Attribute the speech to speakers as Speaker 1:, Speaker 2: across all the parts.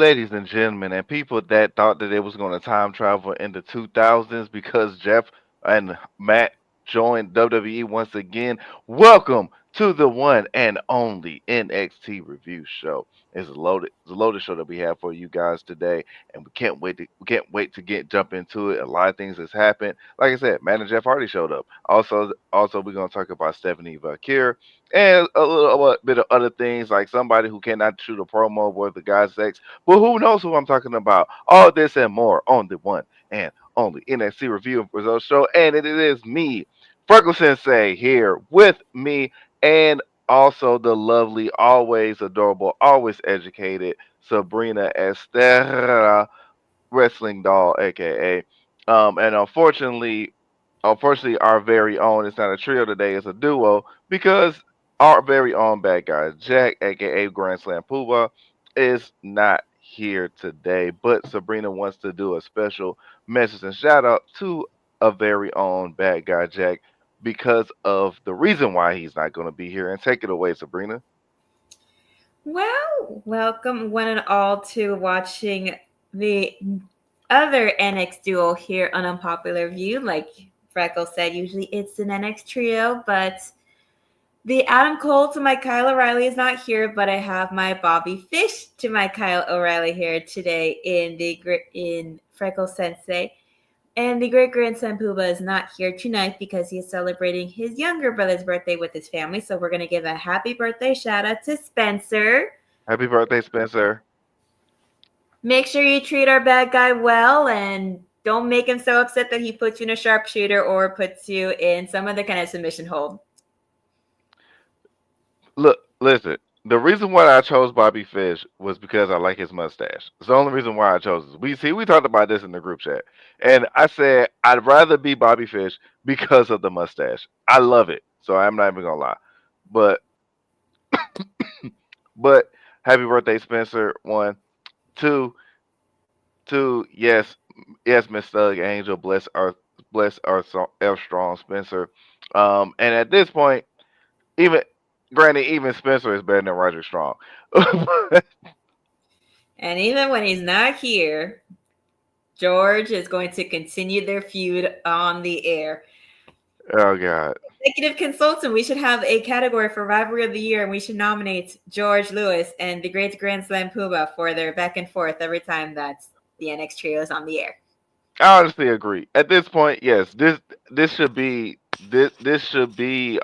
Speaker 1: ladies and gentlemen, and people that thought that it was going to time travel in the 2000s because Jeff and Matt joined WWE once again. Welcome to the one and only NXT review show. It's a loaded show that we have for you guys today, and we can't wait to get jump into it. A lot of things has happened. Like I said, Matt and Jeff Hardy showed up. Also we're gonna talk about Stephanie Valkyr and a little bit of other things like somebody who cannot shoot a promo worth the guy's sex. But who knows who I'm talking about? All this and more on the one and only NXT review and results show. And it is me, frecklsensei, here with me, and also the lovely, always adorable, always educated Sabrina Estera, wrestling doll, aka. And unfortunately, our very own, it's not a trio today, it's a duo because our very own bad guy Jack, aka Grand Slam Poobah, is not here today. But Sabrina wants to do a special message and shout out to a very own bad guy Jack because of the reason why he's not going to be here. And take it away, Sabrina.
Speaker 2: Well, welcome one and all to watching the other NX duo here on Unpopular View. Like Freckles said, usually it's an NX trio, but the Adam Cole to my Kyle O'Reilly is not here, but I have my Bobby Fish to my Kyle O'Reilly here today in Freckles Sensei. And the great grandson Pooba is not here tonight because he is celebrating his younger brother's birthday with his family. So we're going to give a happy birthday shout out to Spencer.
Speaker 1: Happy birthday, Spencer.
Speaker 2: Make sure you treat our bad guy well and don't make him so upset that he puts you in a sharpshooter or puts you in some other kind of submission hold.
Speaker 1: Look, listen. The reason why I chose Bobby Fish was because I like his mustache. It's the only reason why I chose it. We talked about this in the group chat, and I said I'd rather be Bobby Fish because of the mustache. I love it, so I'm not even gonna lie. But but happy birthday, Spencer. One, two, two. Yes, Miss Thug Angel. Bless our strong Spencer. And at this point, even granted, even Spencer is better than Roger Strong.
Speaker 2: And even when he's not here, George is going to continue their feud on the air.
Speaker 1: Oh God.
Speaker 2: Executive consultant, we should have a category for rivalry of the year, and we should nominate George Lewis and the Great Grand Slam Puma for their back and forth every time that the NX trio is on the air.
Speaker 1: I honestly agree. At this point, yes, this should be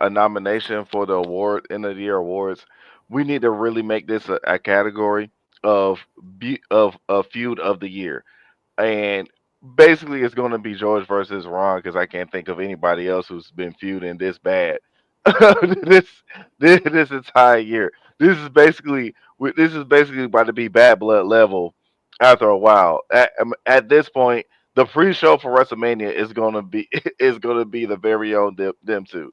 Speaker 1: a nomination for the award end of the year awards. We need to really make this a category of of a feud of the year, and basically it's going to be George versus Ron because I can't think of anybody else who's been feuding this bad this this entire year. This is basically about to be bad blood level after a while. At this point, the pre-show for WrestleMania is gonna be is gonna be the very own them two.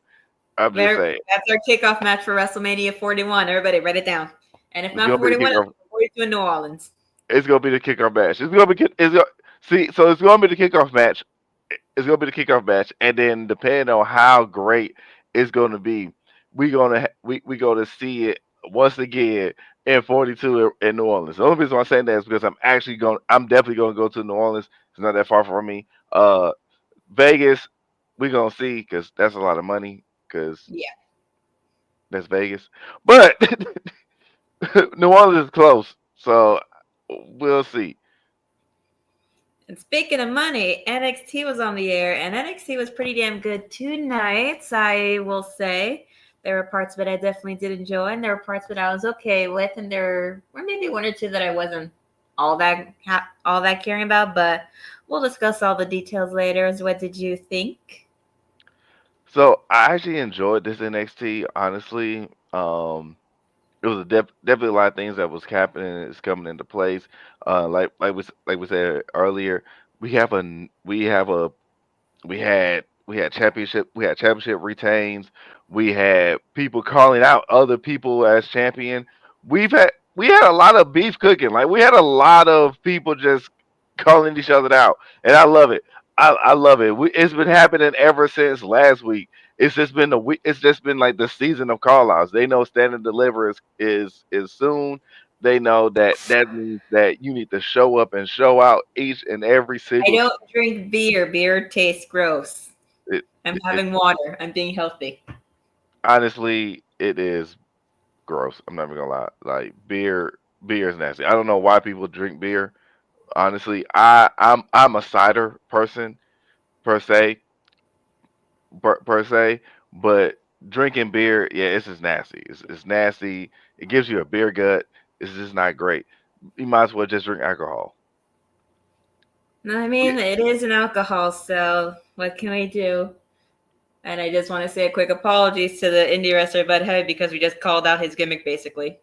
Speaker 1: I'm just saying
Speaker 2: That's our kickoff match for WrestleMania 41. Everybody, write it down. And if
Speaker 1: it's
Speaker 2: not
Speaker 1: gonna be the
Speaker 2: 41,
Speaker 1: kickoff.
Speaker 2: 42 in New Orleans.
Speaker 1: It's gonna be the kickoff match. It's gonna be the kickoff match. It's gonna be the kickoff match, and then depending on how great it's gonna be, we gonna see it once again in 42 in New Orleans. The only reason why I'm saying that is because I'm definitely gonna go to New Orleans. It's not that far from me. Vegas, we gonna see because that's a lot of money because
Speaker 2: Yeah.
Speaker 1: that's Vegas, but New Orleans is close, so we'll see.
Speaker 2: And speaking of money, NXT was on the air, and NXT was pretty damn good tonight, I will say. There were parts of it I definitely did enjoy, and there were parts that I was okay with, and there were maybe one or two that I wasn't all that caring about, but we'll discuss all the details later. So what did you think?
Speaker 1: So I actually enjoyed this NXT. Honestly, it was definitely a lot of things that was happening is coming into place. Like we said earlier, we have a we have a we had championship retains. We had people calling out other people as champion. We had a lot of beef cooking. Like we had a lot of people just calling each other out, and I love it. I love it. It's been happening ever since last week. It's just been the week. It's just been like the season of call outs. They know Stand and Deliver is soon. They know that that means that you need to show up and show out each and every
Speaker 2: I
Speaker 1: single
Speaker 2: don't drink beer. Beer tastes gross.
Speaker 1: it,
Speaker 2: I'm
Speaker 1: it
Speaker 2: having water. I'm being healthy.
Speaker 1: honestly it is gross. I'm not even gonna lie. Like beer is nasty. I don't know why people drink beer. Honestly, I'm a cider person per se, per se, but drinking beer, yeah, it's just nasty. It's nasty. It gives you a beer gut. It's just not great. You might as well just drink alcohol.
Speaker 2: I
Speaker 1: Yeah.
Speaker 2: mean, it is an alcohol, so what can we do? And I just want to say a quick apologies to the indie wrestler Bud Heavy because we just called out his gimmick basically.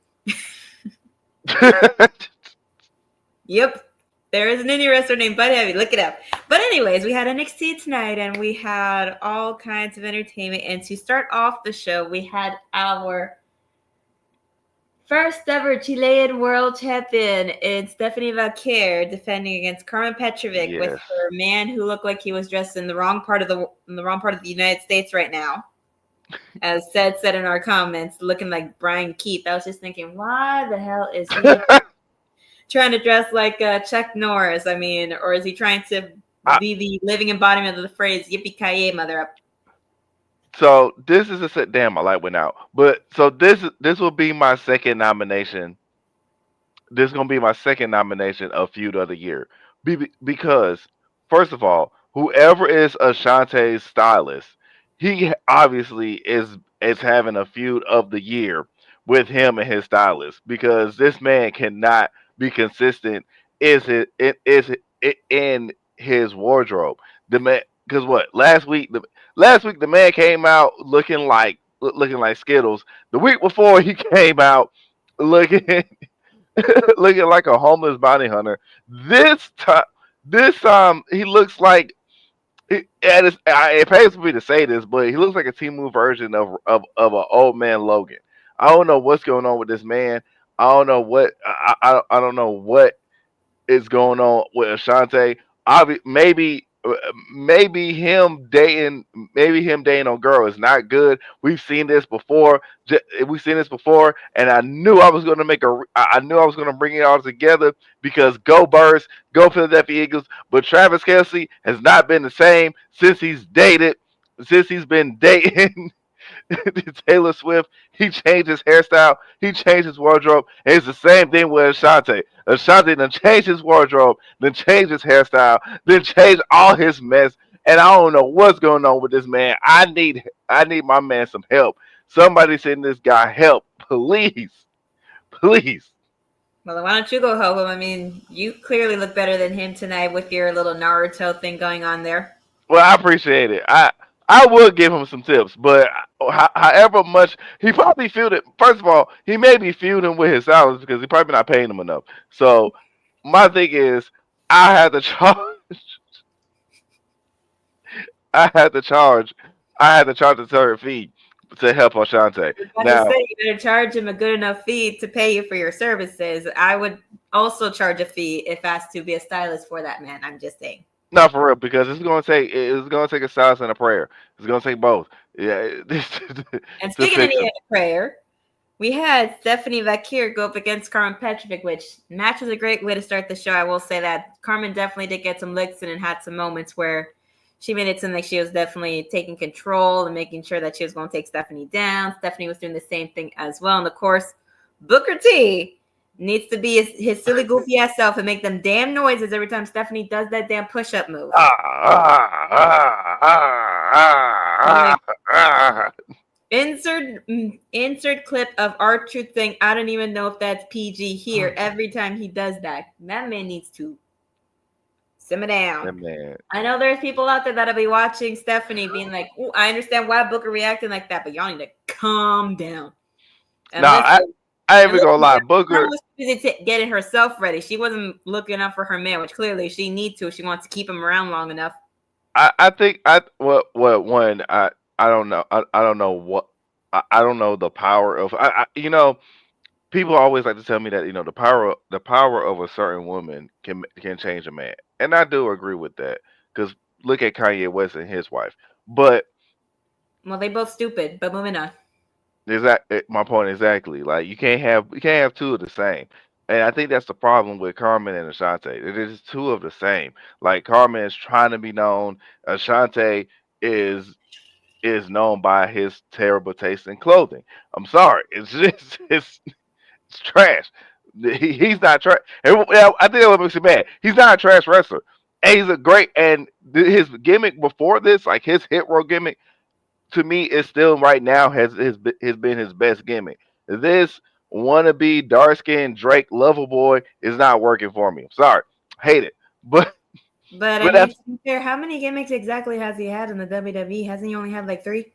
Speaker 2: Yep. There is an indie wrestler named Bud Heavy. Look it up. But anyways, we had NXT tonight and we had all kinds of entertainment. And to start off the show, we had our first ever Chilean world champion in Stephanie Valkyr defending against Carmen Petrovic with
Speaker 1: Yes.
Speaker 2: her man who looked like he was dressed in the wrong part of the United States right now. As said in our comments, looking like Brian Keith. I was just thinking, why the hell is he trying to dress like Chuck Norris? I mean, or is he trying to
Speaker 1: I,
Speaker 2: be the living embodiment of the phrase "Yippee ki mother up"?
Speaker 1: so this is a set. Damn, my light went out. But so this will be my second nomination. This is gonna be my second nomination of feud of the year. Because first of all, whoever is Ashante's stylist, he obviously is having a feud of the year with him and his stylist because this man cannot be consistent. It in his wardrobe? The man, because what last week the man came out looking like Skittles. The week before he came out looking looking like a homeless bounty hunter. This time, this time he looks like it pays for me to say this, but he looks like a Timu version of an old man Logan. I don't know what's going on with this man. I don't know what I don't know what is going on with Ashante. Maybe maybe him dating a girl is not good. We've seen this before. We've seen this before, and I knew I was going to I knew I was going to bring it all together because go Birds, go Philadelphia Eagles. But Travis Kelsey has not been the same since he's been dating Taylor Swift. He changed his hairstyle. He changed his wardrobe. And it's the same thing with Ashante. Ashante then changed his wardrobe, then changed his hairstyle, then changed all his mess. And I don't know what's going on with this man. I need my man some help. Somebody send this guy help, please, please.
Speaker 2: Well, why don't you go help him? I mean, you clearly look better than him tonight with your little Naruto thing going on there.
Speaker 1: Well, I appreciate it. I would give him some tips, but however much he probably feuded. First of all, he may be feuding with his salaries because he probably not paying him enough. So my thing is, I had to charge. I had to charge. I had to charge a certain fee to help Oshante.
Speaker 2: I was about to
Speaker 1: Now,
Speaker 2: say, you better charge him a good enough fee to pay you for your services. I would also charge a fee if asked to be a stylist for that man. I'm just saying.
Speaker 1: not for real, because it's gonna take a silence and a prayer. It's gonna take both. Yeah,
Speaker 2: And
Speaker 1: to
Speaker 2: speaking of
Speaker 1: fix
Speaker 2: needing
Speaker 1: him.
Speaker 2: a prayer, we had Stephanie Vakir go up against Carmen Petrovic, which match was a great way to start the show. I will say that Carmen definitely did get some licks in and had some moments where she made it seem like she was definitely taking control and making sure that she was going to take Stephanie down. Stephanie was doing the same thing as well. And of course, Booker T needs to be his silly, goofy ass self and make them damn noises every time Stephanie does that damn push up move.
Speaker 1: Ah, ah, ah, ah,
Speaker 2: Like,
Speaker 1: ah, ah.
Speaker 2: insert clip of R-Truth thing. I don't even know if that's PG here. Every time he does that, that man needs to simmer down.
Speaker 1: That man.
Speaker 2: I know there's people out there that'll be watching Stephanie being like, "Ooh, I understand why Booker reacting like that, but y'all need to calm down." And
Speaker 1: Nah,
Speaker 2: listen,
Speaker 1: I ain't
Speaker 2: and
Speaker 1: even gonna
Speaker 2: listen,
Speaker 1: lie.
Speaker 2: Carmen
Speaker 1: Booker,
Speaker 2: was busy getting herself ready. She wasn't looking up for her man, which clearly she needs to if she wants to keep him around long enough.
Speaker 1: I think what one I don't know. I don't know what I don't know the power of people always like to tell me that the power of a certain woman can change a man, and I do agree with that because look at Kanye West and his wife. But
Speaker 2: Well, they both stupid, but moving on.
Speaker 1: is that my point exactly? Like you can't have two of the same. And I think that's the problem with Carmen and Ashante. It is two of the same. Like Carmen is trying to be known. Ashante is is known by his terrible taste in clothing. I'm sorry. It's just it's trash. He's not trash. I think that what makes him mad. He's not a trash wrestler. And he's a great and his gimmick before this, like his hit row gimmick, to me is still right now has been his best gimmick. This wannabe dark skinned Drake lover boy is not working for me. I'm sorry. Hate it. But
Speaker 2: But I
Speaker 1: but
Speaker 2: mean,
Speaker 1: that's
Speaker 2: to be fair, how many gimmicks exactly has he had in the WWE? Hasn't he only had like three?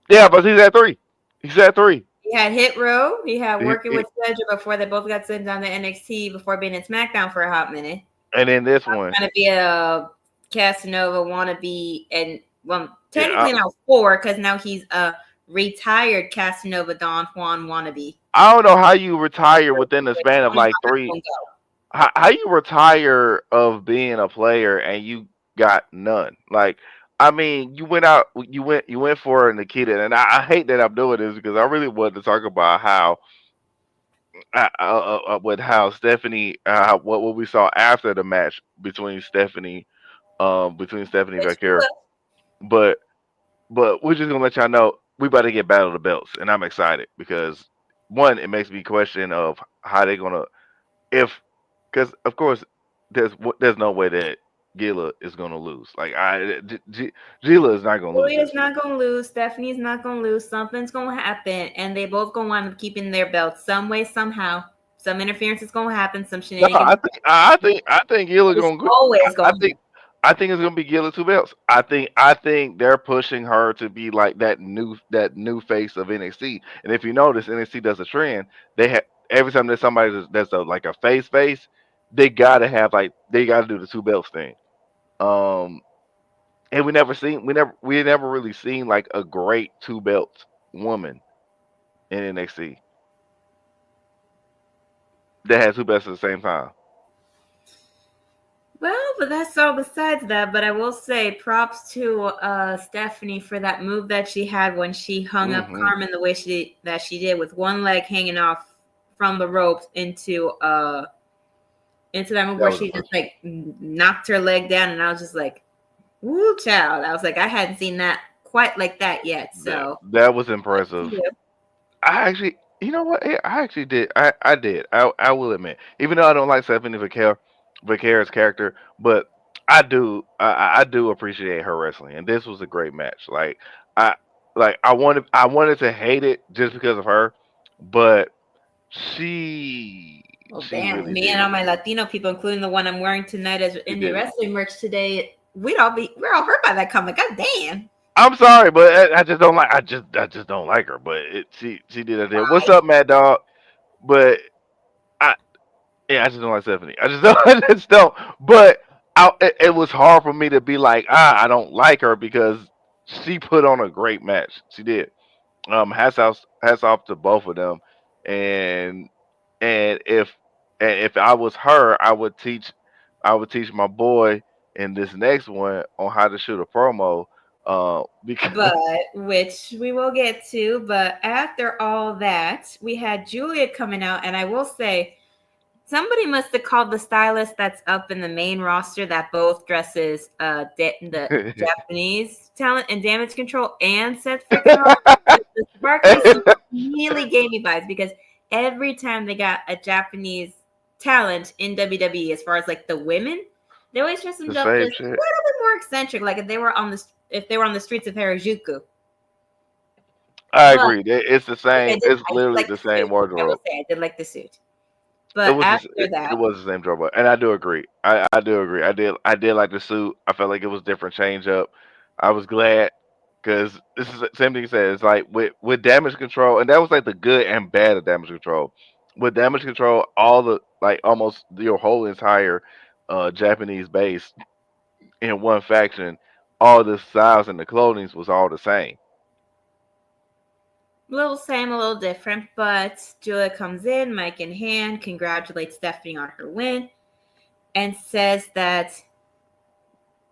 Speaker 1: yeah, but he's at three. He's at three.
Speaker 2: He had Hit Row. He had
Speaker 1: He-
Speaker 2: working
Speaker 1: he-
Speaker 2: with Cedric before they both got sent down to NXT before being in SmackDown for a hot minute.
Speaker 1: and then this one.
Speaker 2: Trying to be a Casanova wannabe, and well,
Speaker 1: Yeah,
Speaker 2: technically now four because now he's a retired Casanova Don Juan wannabe.
Speaker 1: I don't know how you retire within the
Speaker 2: Which
Speaker 1: span of
Speaker 2: funny
Speaker 1: like
Speaker 2: how that's
Speaker 1: three.
Speaker 2: gonna go.
Speaker 1: How you retire of being a player and you got none? Like, I mean, you went out, you went for Nikita, and I hate that I'm doing this because I really wanted to talk about how, with how Stephanie, what we saw after the match between Stephanie
Speaker 2: Which
Speaker 1: Vaquer, but we're just gonna let y'all know we about to get Battle of the Belts, and I'm excited because one, it makes me question of how they gonna if because of course there's no way that Gila is gonna lose. Like Gila is not gonna lose
Speaker 2: Julia's
Speaker 1: this.
Speaker 2: not gonna lose. Stephanie's not gonna lose. Something's gonna happen, and they both gonna wind up keeping their belts some way, somehow. Some interference is gonna happen. Some
Speaker 1: No,
Speaker 2: shenanigans.
Speaker 1: I think Gila
Speaker 2: It's
Speaker 1: gonna go.
Speaker 2: always
Speaker 1: I
Speaker 2: gonna happen.
Speaker 1: think I think it's gonna be Gila two belts. I think they're pushing her to be like that new face of NXT. And if you notice, NXT does a trend. They have every time there's somebody that's a, like a face, they gotta have like they gotta do the two belts thing. Um, and we never really seen like a great two belts woman in NXT that has two belts at the same time.
Speaker 2: Well, but that's all besides that. But I will say props to Stephanie for that move that she had when she hung up
Speaker 1: Hmm.
Speaker 2: Carmen the way she did with one leg hanging off from the ropes into that move
Speaker 1: That
Speaker 2: where
Speaker 1: was
Speaker 2: she just
Speaker 1: impressive.
Speaker 2: like knocked her leg down, and I was just like, "Woo, child!" I was like, I hadn't seen that quite like that yet. So
Speaker 1: That was
Speaker 2: good to
Speaker 1: impressive.
Speaker 2: you.
Speaker 1: I actually, you know what? Yeah, I actually did. I did. I will admit, even though I don't like Stephanie Vaquer's character, but I do appreciate her wrestling, and this was a great match. I I wanted to hate it just because of her, but she
Speaker 2: Well,
Speaker 1: she
Speaker 2: damn,
Speaker 1: really
Speaker 2: me
Speaker 1: did
Speaker 2: and all
Speaker 1: it.
Speaker 2: my Latino people, including the one I'm wearing tonight as
Speaker 1: She
Speaker 2: indie
Speaker 1: did it.
Speaker 2: wrestling merch today, we're all hurt by that comment. God damn.
Speaker 1: I'm sorry, but I just don't like. I just don't like her. But she did it. There. What's
Speaker 2: Why?
Speaker 1: up, Mad Dog? But I yeah, I just don't like Stephanie. I just don't. I just don't. But it was hard for me to be like, I don't like her because she put on a great match. She did. Hats off to both of them. And and if I was her, I would teach my boy in this next one on how to shoot a promo. Because
Speaker 2: But which we will get to. But after all that, we had Julia coming out, and I will say somebody must have called the stylist that's up in the main roster that both dresses the Japanese talent and Damage Control and Seth freaking Rollins. The sparkly suit really gave me vibes because every time they got a Japanese talent in WWE, as far as like the women, they always dress
Speaker 1: the
Speaker 2: themselves
Speaker 1: same
Speaker 2: just a
Speaker 1: shit.
Speaker 2: little bit more eccentric, like if they were on the streets of Harajuku.
Speaker 1: I
Speaker 2: But
Speaker 1: agree. It's the same. It's
Speaker 2: I did
Speaker 1: literally
Speaker 2: like
Speaker 1: the
Speaker 2: the
Speaker 1: same
Speaker 2: suit. I will
Speaker 1: wardrobe.
Speaker 2: say I did like the suit. But after
Speaker 1: It
Speaker 2: that,
Speaker 1: was the same trouble, and I do agree. I do agree. I did like the suit. I felt like it was different change up. I was glad because this is the same thing you said. It's like with damage control, and that was like the good and bad of damage control. With damage control, all the like almost your whole entire Japanese base in one faction, all the styles and the clothing was all the same.
Speaker 2: a little same, a little different, but Julia comes in, mic in hand, congratulates Stephanie on her win, and says that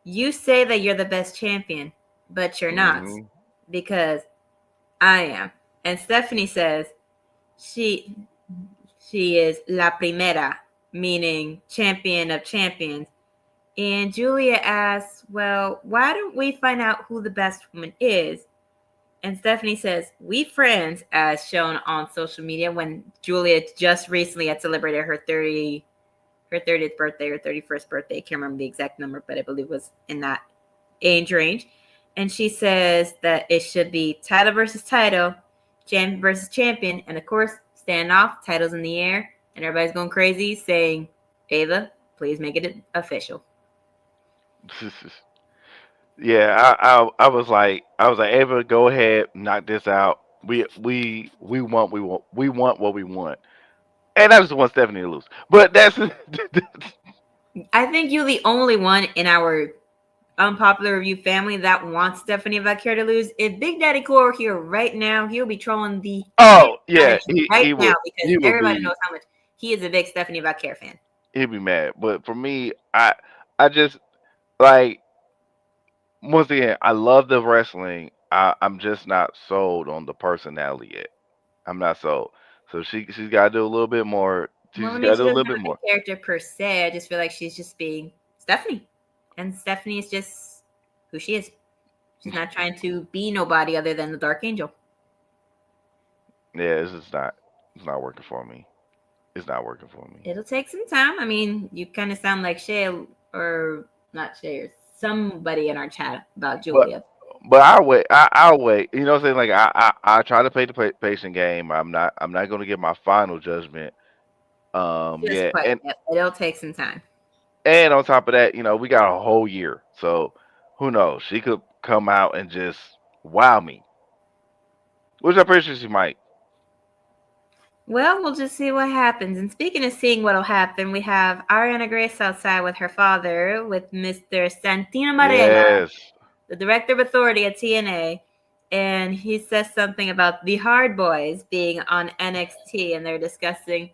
Speaker 2: you say that you're the best champion, but you're not
Speaker 1: Hmm.
Speaker 2: because I am. And Stephanie says she she is La Primera, meaning champion of champions. And Julia asks, well, why don't we find out who the best woman is? And Stephanie says, we friends, as shown on social media when Julia just recently had celebrated her 30th birthday or 31st birthday. I can't remember the exact number, but I believe it was in that age range. And she says that it should be title versus title, champion versus champion, and of course, standoff, titles in the air, and everybody's going crazy saying, Ava, please make it official.
Speaker 1: Yeah, I was like, Ava, go ahead, knock this out. We want what we want, and I just want Stephanie to lose. But that's
Speaker 2: I think you're the only one in our unpopular review family that wants Stephanie Valkyrie to lose. If Big Daddy Cool were here right now, he'll be trolling the heck
Speaker 1: oh
Speaker 2: out
Speaker 1: yeah,
Speaker 2: of you
Speaker 1: he
Speaker 2: right
Speaker 1: he
Speaker 2: now
Speaker 1: will
Speaker 2: because
Speaker 1: he will
Speaker 2: everybody
Speaker 1: be
Speaker 2: knows how much he is a big Stephanie Valkyrie fan.
Speaker 1: he'll be mad. But for me, I just like once again, I love the wrestling. I'm just not sold on the personality yet. I'm not sold. So she's got to do a little bit more.
Speaker 2: Well,
Speaker 1: She's
Speaker 2: I
Speaker 1: got
Speaker 2: mean,
Speaker 1: to
Speaker 2: she
Speaker 1: do a
Speaker 2: doesn't
Speaker 1: little
Speaker 2: have
Speaker 1: bit
Speaker 2: a
Speaker 1: more.
Speaker 2: character per se. I just feel like she's just being Stephanie. And Stephanie is just who she is. She's not trying to be nobody other than the Dark Angel.
Speaker 1: Yeah, it's not working for me. It's not working for me.
Speaker 2: It'll take some time. I mean, you kind of sound like Shay, or not Shay, or somebody in our chat about
Speaker 1: But
Speaker 2: Julia.
Speaker 1: but I'll wait. I'll wait. You know what I'm saying? Like I try to play the patient game. I'm not going to get my final judgment.
Speaker 2: Just
Speaker 1: Yeah,
Speaker 2: quite
Speaker 1: and
Speaker 2: yet. It'll take some time.
Speaker 1: and on top of that, we got a whole year. So who knows? She could come out and just wow me, which I'm pretty sure she might.
Speaker 2: Well, we'll just see what happens. And speaking of seeing what'll happen, we have Ariana Grace outside with her father, with Mr. Santino Marella,
Speaker 1: Yes.
Speaker 2: the director of authority at TNA. And he says something about the Hard Boys being on NXT, and they're discussing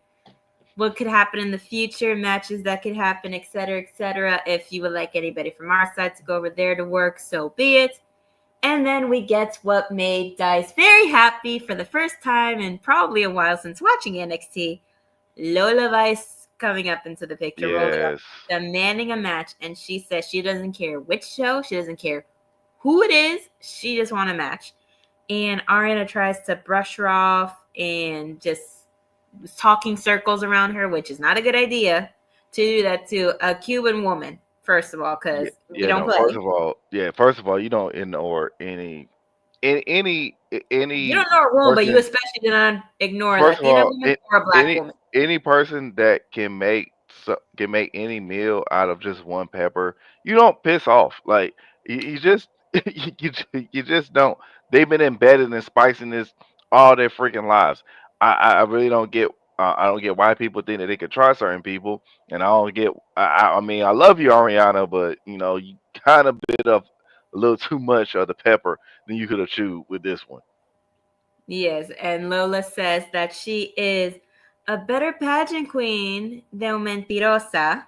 Speaker 2: what could happen in the future, matches that could happen, etc., etc. If you would like anybody from our side to go over there to work, so be it. And then we get what made Dice very happy for the first time in probably a while since watching NXT. Lola Vice coming up into the picture, rolling up,
Speaker 1: Yes.
Speaker 2: demanding a match, and she says she doesn't care which show, she doesn't care who it is, she just wants a match. And Ariana tries to brush her off and just was talking circles around her, which is not a good idea to do that to a Cuban woman, first of all,
Speaker 1: Yeah.
Speaker 2: because we
Speaker 1: Yeah.
Speaker 2: don't
Speaker 1: No. First
Speaker 2: play.
Speaker 1: of all, yeah. First of all, you don't ignore
Speaker 2: You
Speaker 1: any
Speaker 2: don't know a woman, but you
Speaker 1: person.
Speaker 2: especially do not ignore a
Speaker 1: First of
Speaker 2: Latina
Speaker 1: all,
Speaker 2: woman or a black
Speaker 1: any
Speaker 2: woman.
Speaker 1: any person that can make any meal out of just one pepper, you don't piss off. Like you just you just don't. They've been embedded in spicing this all their freaking lives. I really don't get. I don't get why people think that they could try certain people, and I don't get. I mean, I love you, Ariana, but you kind of bit of a little too much of the pepper than you could have chewed with this one.
Speaker 2: Yes, and Lola says that she is a better pageant queen than mentirosa,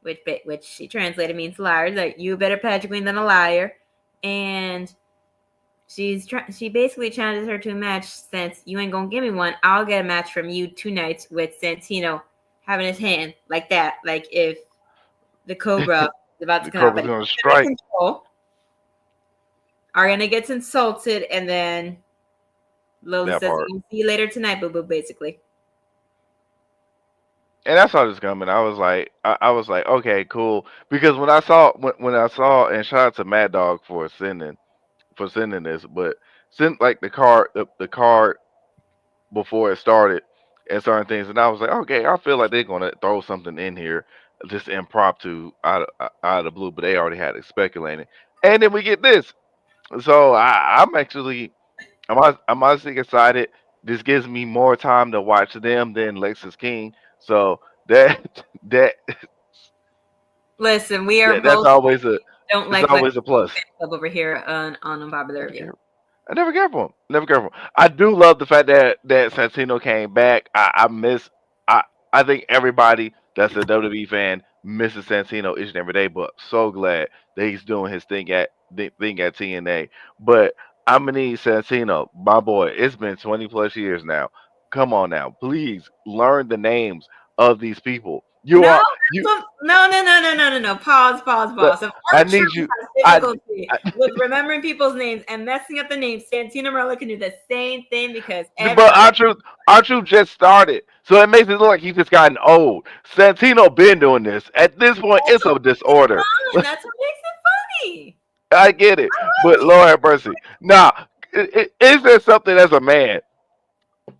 Speaker 2: which she translated means liar. Like you a better pageant queen than a liar, and she basically challenges her to a match. Since you ain't gonna give me one, I'll get a match from you 2 nights with Santino having his hand like that, like if the Cobra is about to
Speaker 1: The
Speaker 2: come out,
Speaker 1: Cobra's
Speaker 2: but
Speaker 1: gonna
Speaker 2: he's under
Speaker 1: strike.
Speaker 2: control. Ariana gets insulted, and then Lola
Speaker 1: That
Speaker 2: says,
Speaker 1: part.
Speaker 2: "I'll see you later tonight, boo boo." Basically,
Speaker 1: And I saw this coming. I was like, okay, cool. Because when I saw, and shout out to Mad Dog for sending this, but sent like the card before it started and certain things, and I was like, okay, I feel like they're gonna throw something in here, just impromptu out of the blue, but they already had it speculating, and then we get this. So I'm honestly excited. This gives me more time to watch them than Lexus King. So that
Speaker 2: listen, we are
Speaker 1: that's
Speaker 2: both
Speaker 1: always a
Speaker 2: don't
Speaker 1: it's
Speaker 2: like Lex
Speaker 1: always a plus.
Speaker 2: Fan Club over here on Unpopular
Speaker 1: Never
Speaker 2: Review.
Speaker 1: care. I never cared for him. Never cared for him. I do love the fact that Santino came back. I I think everybody that's a WWE fan misses Santino each and every day, but so glad that he's doing his thing at TNA. But I'm gonna need Santino, my boy. It's been 20 plus years now. Come on now, please learn the names of these people. You
Speaker 2: No,
Speaker 1: are you.
Speaker 2: no. Pause, pause,
Speaker 1: Look,
Speaker 2: pause. If
Speaker 1: I
Speaker 2: our
Speaker 1: need
Speaker 2: truth
Speaker 1: you.
Speaker 2: has
Speaker 1: I,
Speaker 2: difficulty with remembering people's names and messing up the names, Santino Marella can do the same thing because
Speaker 1: but
Speaker 2: everybody.
Speaker 1: our truth just started, so it makes it look like he's just gotten old. Santino been doing this. At this point,
Speaker 2: That's
Speaker 1: it's
Speaker 2: what
Speaker 1: a
Speaker 2: makes it
Speaker 1: disorder.
Speaker 2: fun. That's what makes it funny.
Speaker 1: I get it, but
Speaker 2: Like it.
Speaker 1: Lord have mercy. Now, is there something as a man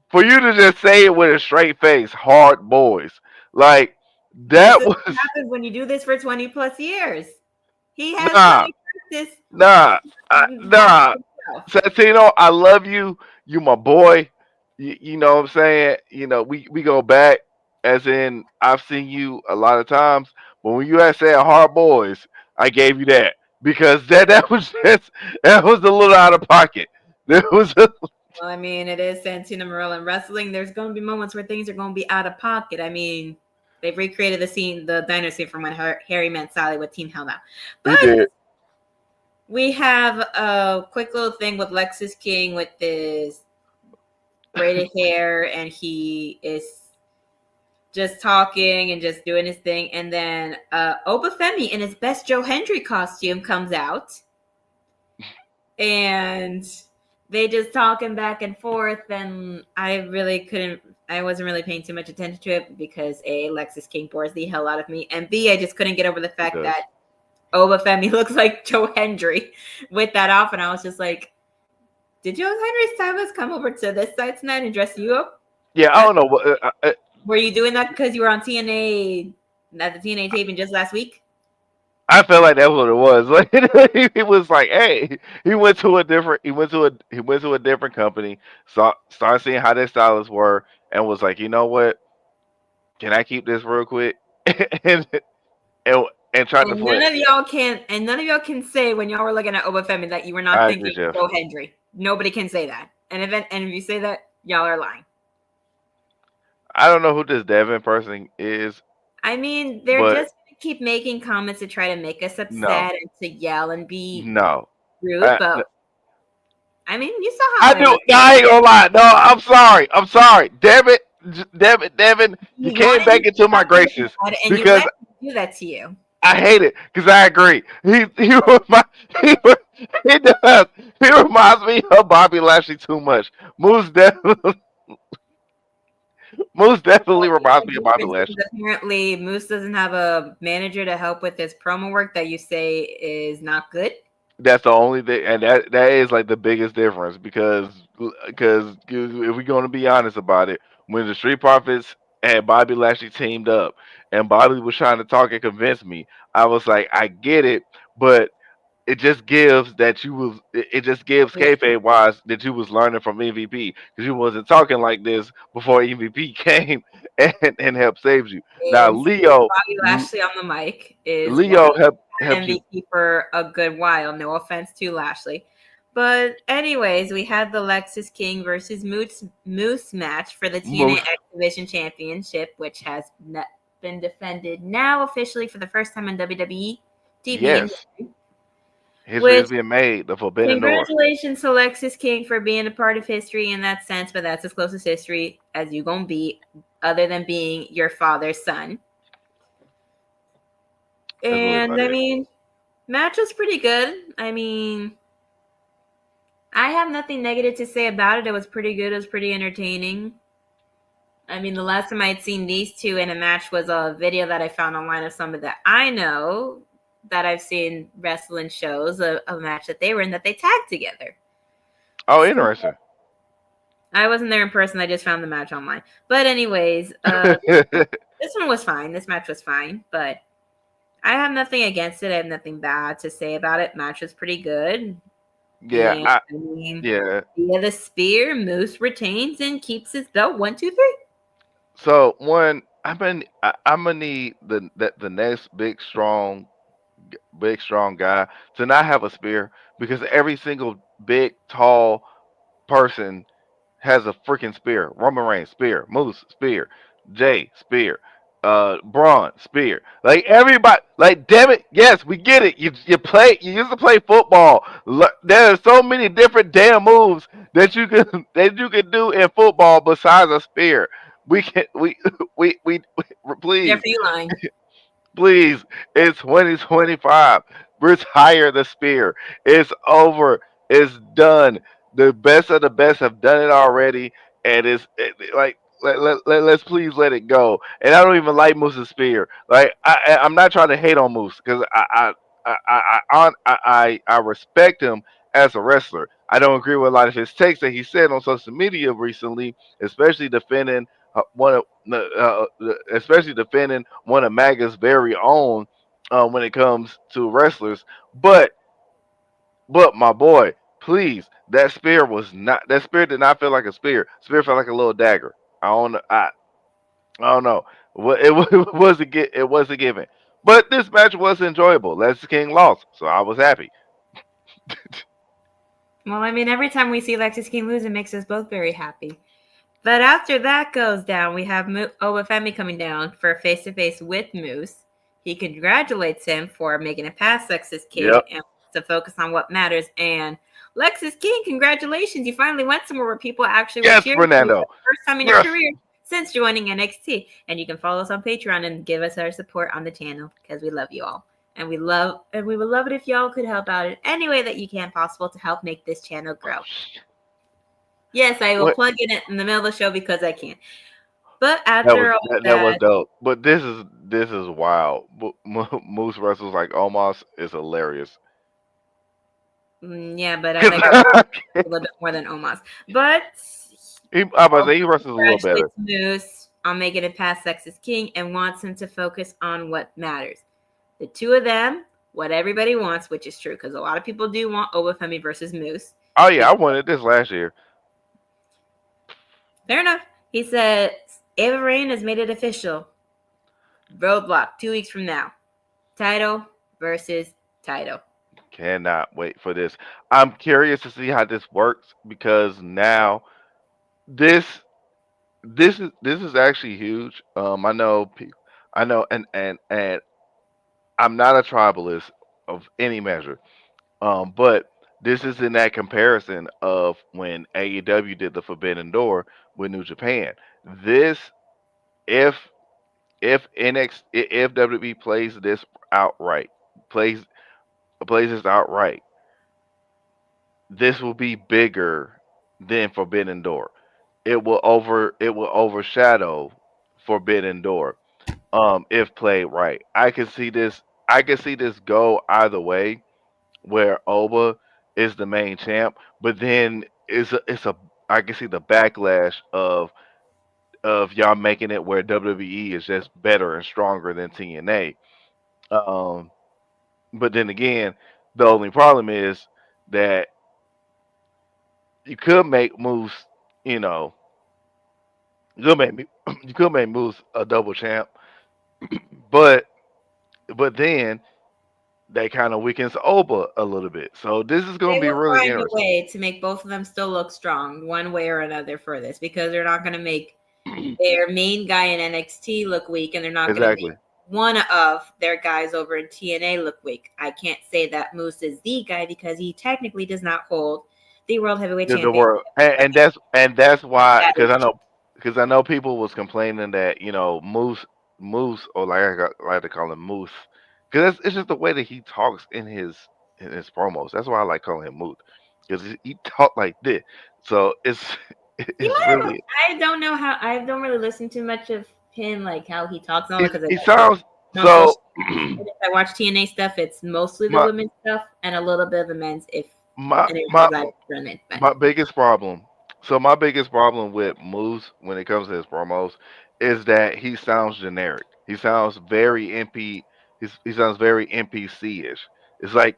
Speaker 1: for you to just say it with a straight face? Hard boys, like
Speaker 2: This
Speaker 1: that
Speaker 2: is what
Speaker 1: was
Speaker 2: happens when you do this for 20 plus years. He has
Speaker 1: nah.
Speaker 2: plenty of practice
Speaker 1: Nah,
Speaker 2: watching
Speaker 1: nah.
Speaker 2: himself.
Speaker 1: Santino, I love you. You my boy. You know what I'm saying? You know, we go back as in I've seen you a lot of times. But when you had said hard boys, I gave you that. Because that was just that was a little out of pocket. There was a,
Speaker 2: Well, I mean, it is Santino Marella in wrestling. There's going to be moments where things are going to be out of pocket. I mean, they've recreated the scene, the diner scene from when Harry met Sally with Team Hell Now.
Speaker 1: he
Speaker 2: But
Speaker 1: did.
Speaker 2: we have a quick little thing with Lexus King with this braided hair, and he is just talking and just doing his thing. And then Obafemi in his best Joe Hendry costume comes out, and they just talking back and forth. And I wasn't really paying too much attention to it because A, Lexus King bores the hell out of me, and B, I just couldn't get over the
Speaker 1: He
Speaker 2: fact
Speaker 1: does.
Speaker 2: that Obafemi looks like Joe Hendry with that outfit. I was just like, did Joe Hendry's stylist come over to this side tonight and dress you up?
Speaker 1: Yeah, I don't know what.
Speaker 2: Were you doing that because you were on TNA at the TNA taping just last week?
Speaker 1: I felt like that's what it was. Like he was like, hey, he went to a different company, started seeing how their stylists were, and was like, you know what? Can I keep this real quick? and and and tried to
Speaker 2: And none
Speaker 1: flex.
Speaker 2: of y'all can, say when y'all were looking at Obafemi that you were not
Speaker 1: I
Speaker 2: thinking
Speaker 1: agree, Jeff.
Speaker 2: Joe Hendry. Nobody can say that. And if you say that, y'all are lying.
Speaker 1: I don't know who this Devin person is,
Speaker 2: I mean, they're
Speaker 1: but
Speaker 2: just gonna keep making comments to try to make us
Speaker 1: no,
Speaker 2: upset and to yell and be
Speaker 1: no.
Speaker 2: rude.
Speaker 1: I,
Speaker 2: But I mean, you saw
Speaker 1: I
Speaker 2: how it
Speaker 1: do.
Speaker 2: was.
Speaker 1: No, I ain't gonna lie. No, I'm sorry. I'm sorry. Devin, you
Speaker 2: You
Speaker 1: came
Speaker 2: wanted him
Speaker 1: back
Speaker 2: to
Speaker 1: into my
Speaker 2: talk to you
Speaker 1: graces
Speaker 2: about it, and you
Speaker 1: because
Speaker 2: let him do that to you.
Speaker 1: I hate it because I agree. He remi- he, he does. He reminds me of Bobby Lashley too much. Moose definitely, Moose
Speaker 2: Well,
Speaker 1: definitely
Speaker 2: the
Speaker 1: reminds
Speaker 2: only
Speaker 1: me of Bobby
Speaker 2: difference is
Speaker 1: Lashley.
Speaker 2: apparently Moose doesn't have a manager to help with his promo work that you say is not good.
Speaker 1: That's the only thing, and that is like the biggest difference because if we're gonna be honest about it, when the Street Profits and Bobby Lashley teamed up, and Bobby was trying to talk and convince me, I was like, I get it, but it just gives kayfabe wise that you was learning from MVP because you wasn't talking like this before MVP came and helped save you. Now
Speaker 2: And Bobby Lashley on the mic is one of
Speaker 1: Leo helped you.
Speaker 2: MVP for a good while. No offense to Lashley. But anyways, we had the Lexus King versus Moose match for the TNA
Speaker 1: Most
Speaker 2: X Division Championship, which has been defended now officially for the first time on WWE TV.
Speaker 1: yes, history
Speaker 2: Which
Speaker 1: is being made. The Forbidden Door.
Speaker 2: congratulations to Lexus King for being a part of history in that sense, but that's as close as history as you gonna be, other than being your father's son.
Speaker 1: That's really
Speaker 2: And
Speaker 1: about
Speaker 2: I
Speaker 1: it.
Speaker 2: mean, match was pretty good. I mean, I have nothing negative to say about it. It was pretty good. It was pretty entertaining. I mean, the last time I had seen these two in a match was a video that I found online of somebody that I know that I've seen wrestling shows, a match that they were in that they tagged together.
Speaker 1: Oh,
Speaker 2: So
Speaker 1: interesting.
Speaker 2: I wasn't there in person. I just found the match online. But anyways, this one was fine. This match was fine. But I have nothing against it. I have nothing bad to say about it. Match was pretty good.
Speaker 1: yeah,
Speaker 2: And
Speaker 1: I
Speaker 2: I mean,
Speaker 1: yeah.
Speaker 2: via the spear, Moose retains and keeps his belt. 1, 2, 3.
Speaker 1: So one, I'm gonna need the next big strong guy to not have a spear because every single big tall person has a freaking spear. Roman Reigns spear, Moose spear, Jay spear. Braun, Spear. Like everybody, like damn it, yes, we get it. You used to play football. There are so many different damn moves that you can that you can do in football besides a spear. We can please.
Speaker 2: Jeffrey, you lying.
Speaker 1: Please, it's 2025. Retire the spear. It's over. It's done. The best of the best have done it already, and like let's please let it go. And I don't even like Moose's spear. Like I'm not trying to hate on Moose because I respect him as a wrestler. I don't agree with a lot of his takes that he said on social media recently, especially defending one of especially defending one of MAGA's very own when it comes to wrestlers. But my boy, please, that spear did not feel like a spear. Spear felt like a little dagger. I don't know. It was it was a given. But this match was enjoyable. Lex King lost, so I was happy.
Speaker 2: Well, I mean, every time we see Lexus King lose, it makes us both very happy. But after that goes down, we have Obafemi coming down for a face to face with Moose. He congratulates him for making it past Lexus King
Speaker 1: Yep.
Speaker 2: and wants to focus on what matters. And Lexus King, congratulations! You finally went somewhere where people actually were
Speaker 1: Yes,
Speaker 2: cheering for you for
Speaker 1: Fernando.
Speaker 2: the first time in your
Speaker 1: Yes.
Speaker 2: career since joining NXT. And you can follow us on Patreon and give us our support on the channel because we love you all. And we would love it if y'all could help out in any way that you can possible to help make this channel grow. Yes, I will
Speaker 1: What?
Speaker 2: plug in it in the middle of the show because I can. But
Speaker 1: That was
Speaker 2: after all of
Speaker 1: that was
Speaker 2: that,
Speaker 1: dope. But this is wild. Moose wrestles like Omos is hilarious.
Speaker 2: yeah, but I like a little bit more than Omos. But
Speaker 1: I about to say he
Speaker 2: Omos
Speaker 1: wrestles a little better.
Speaker 2: congratulates Moose on making it past Sexist King and wants him to focus on what matters. The two of them, what everybody wants, which is true, because a lot of people do want Obafemi versus Moose.
Speaker 1: Oh yeah, I wanted this last year.
Speaker 2: Fair enough. He said, Ava Rain has made it official. Roadblock, 2 weeks from now. Title versus title.
Speaker 1: Cannot wait for this. I'm curious to see how this works because now this this is actually huge. I know, and I'm not a tribalist of any measure. But this is in that comparison of when AEW did the Forbidden Door with New Japan. This if if WWE plays this outright, plays plays this outright, this will be bigger than Forbidden Door. It will overshadow Forbidden Door. If played right, I can see this go either way where Oba is the main champ, but then it's a I can see the backlash of y'all making it where WWE is just better and stronger than TNA. Um, but then again, the only problem is that you could make moves, you know, you could make you could make moves a double champ, but then that kind of weakens Oba a little bit. So this is going
Speaker 2: They
Speaker 1: to be
Speaker 2: will
Speaker 1: really
Speaker 2: find a
Speaker 1: interesting.
Speaker 2: way to make both of them still look strong, one way or another, for this because they're not going to make their main guy in NXT look weak, and they're not going to make
Speaker 1: Exactly.
Speaker 2: one of their guys over in TNA look weak. I can't say that Moose is the guy because he technically does not hold the World Heavyweight
Speaker 1: The
Speaker 2: Championship.
Speaker 1: world, and that's why
Speaker 2: That is true.
Speaker 1: because I know people was complaining that Moose or like to call him Moose because it's just the way that he talks in his promos. That's why I like calling him Moose because he talk like this. So it's
Speaker 2: He
Speaker 1: it's
Speaker 2: might have.
Speaker 1: really
Speaker 2: I don't know how. I don't really listen too much of him, like how he talks and all that, because
Speaker 1: he
Speaker 2: I
Speaker 1: sounds
Speaker 2: on social
Speaker 1: so
Speaker 2: media. If I watch TNA stuff, it's mostly the
Speaker 1: my
Speaker 2: women's stuff and a little bit of the men's. If
Speaker 1: my
Speaker 2: and it
Speaker 1: my
Speaker 2: goes out for the men, but
Speaker 1: my biggest problem. So my biggest problem with Moose when it comes to his promos is that he sounds generic. He sounds very he sounds very NPC ish. It's like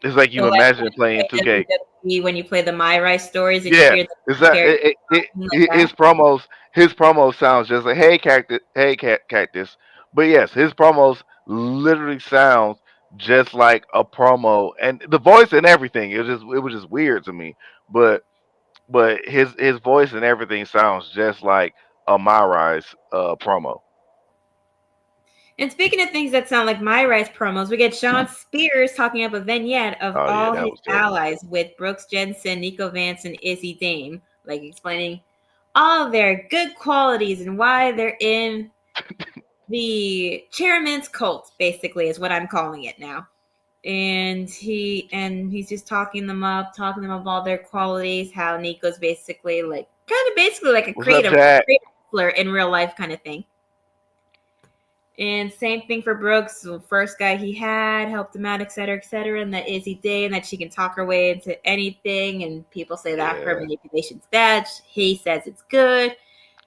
Speaker 1: it's like
Speaker 2: so
Speaker 1: you
Speaker 2: like
Speaker 1: imagine
Speaker 2: when you
Speaker 1: playing
Speaker 2: play
Speaker 1: 2K.
Speaker 2: WWE, when you play the My Rice stories and you
Speaker 1: Yeah,
Speaker 2: hear the
Speaker 1: it's that
Speaker 2: characters talking like that.
Speaker 1: his promos sounds just like hey cactus. But yes, his promos literally sounds just like a promo, and the voice and everything. It was just weird to me, but his voice and everything sounds just like a My Rise promo.
Speaker 2: And speaking of things that sound like My Rice promos, we get Sean Spears talking up a vignette of
Speaker 1: Oh yeah,
Speaker 2: all
Speaker 1: that
Speaker 2: his
Speaker 1: was terrible.
Speaker 2: allies with Brooks Jensen, Nico Vance, and Izzy Dame, like explaining all of their good qualities and why they're in the chairman's cult, basically, is what I'm calling it now. And he's just talking them up all their qualities, how Nico's basically basically like a
Speaker 1: What's up,
Speaker 2: creative
Speaker 1: Jack?
Speaker 2: wrestler in real life kind of thing. And same thing for Brooks. The first guy he had helped him out, et cetera, and that Izzy Day, and that she can talk her way into anything. And people say that her
Speaker 1: Yeah,
Speaker 2: manipulation's bad. He says it's good.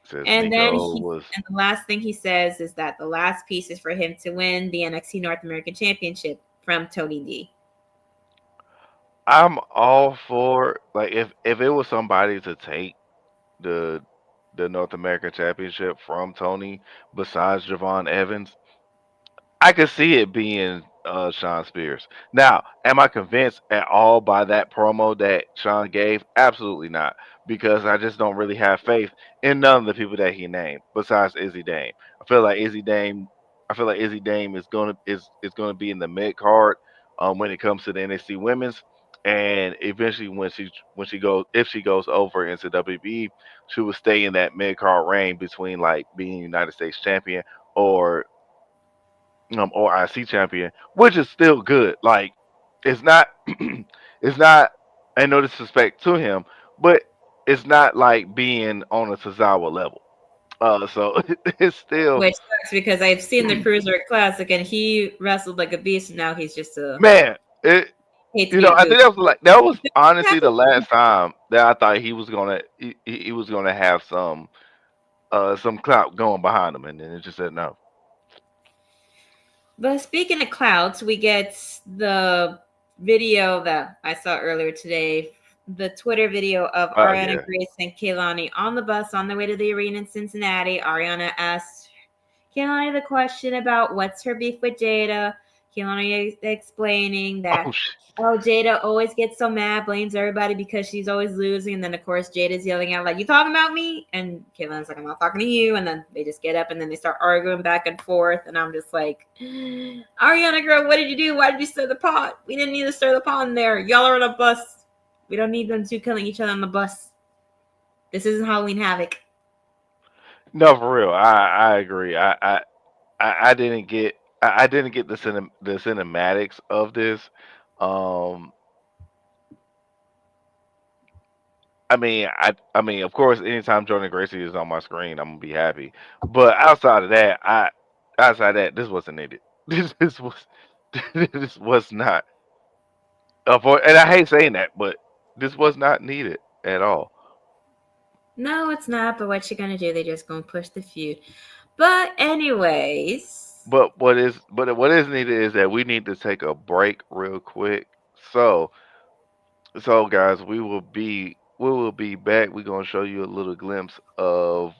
Speaker 1: says
Speaker 2: And then
Speaker 1: Nico was.
Speaker 2: the last thing he says is that the last piece is for him to win the NXT North American Championship from Tony D.
Speaker 1: I'm all for like if it was somebody to take the the North American Championship from Tony besides Javon Evans, I could see it being Sean Spears. Now, am I convinced at all by that promo that Sean gave? Absolutely not, because I just don't really have faith in none of the people that he named besides Izzy Dame. I feel like Izzy Dame. I feel like Izzy Dame is gonna be in the mid card when it comes to the NXT Women's, and eventually when she goes if she goes over into WWE, she will stay in that mid card reign between like being United States champion or or IC champion, which is still good. Like it's not it's not and no disrespect to him, but it's not like being on a Tozawa level. So it's still
Speaker 2: Which sucks because I've seen the Cruiserweight Classic and he wrestled like a beast, and now he's just a
Speaker 1: man, it
Speaker 2: hate to be a
Speaker 1: I think
Speaker 2: goof.
Speaker 1: that was honestly the last time that I thought he was gonna have some clout going behind him, and then it just said no.
Speaker 2: But speaking of clouds, we get the video that I saw earlier today, the Twitter video of
Speaker 1: Oh
Speaker 2: Ariana
Speaker 1: yeah.
Speaker 2: Grace and Kehlani on the bus on their way to the arena in Cincinnati. Ariana asked Kehlani the question about what's her beef with Jada. Kehlani explaining that,
Speaker 1: Oh shit.
Speaker 2: oh, Jada always gets so mad, blames everybody because she's always losing. And then, of course, Jada's yelling out, like, you talking about me? And Kehlani's like, I'm not talking to you. And then they just get up and then they start arguing back and forth. And I'm just like, Ariana, girl, what did you do? Why did you stir the pot? We didn't need to stir the pot in there. Y'all are on a bus. We don't need them two killing each other on the bus. This isn't Halloween Havoc.
Speaker 1: No, for real. I agree. I didn't get I didn't get the cinematics of this. Um, I mean, of course, anytime Jordan Gracie is on my screen, I'm gonna be happy. But outside of that, this wasn't needed. This was this was not. And I hate saying that, but this was not needed at all.
Speaker 2: No, it's not. But what you gonna do? They just gonna push the feud. But anyways,
Speaker 1: What is needed is that we need to take a break real quick. So guys, we will be back. We're gonna show you a little glimpse of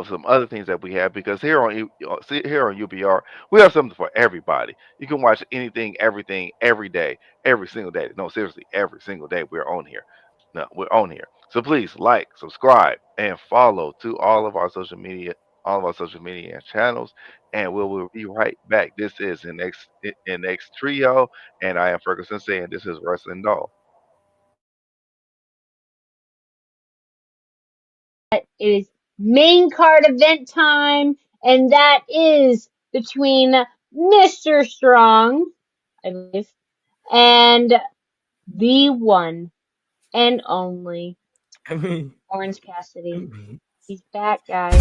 Speaker 1: some other things that we have because here on UPR we have something for everybody. You can watch anything, everything, every day, every single day. No, seriously, every single day we're on here. No, we're on here. So please like, subscribe, and follow to all of our social media channels, and we will be right back. This is NX Trio, and I am frecklsensei, and this is Wrestling Doll.
Speaker 3: It is main card event time, and that is between Mr. Strong, I believe, and the one and only
Speaker 4: I mean,
Speaker 3: Orange
Speaker 4: I
Speaker 3: Cassidy.
Speaker 4: mean,
Speaker 3: He's back, guys.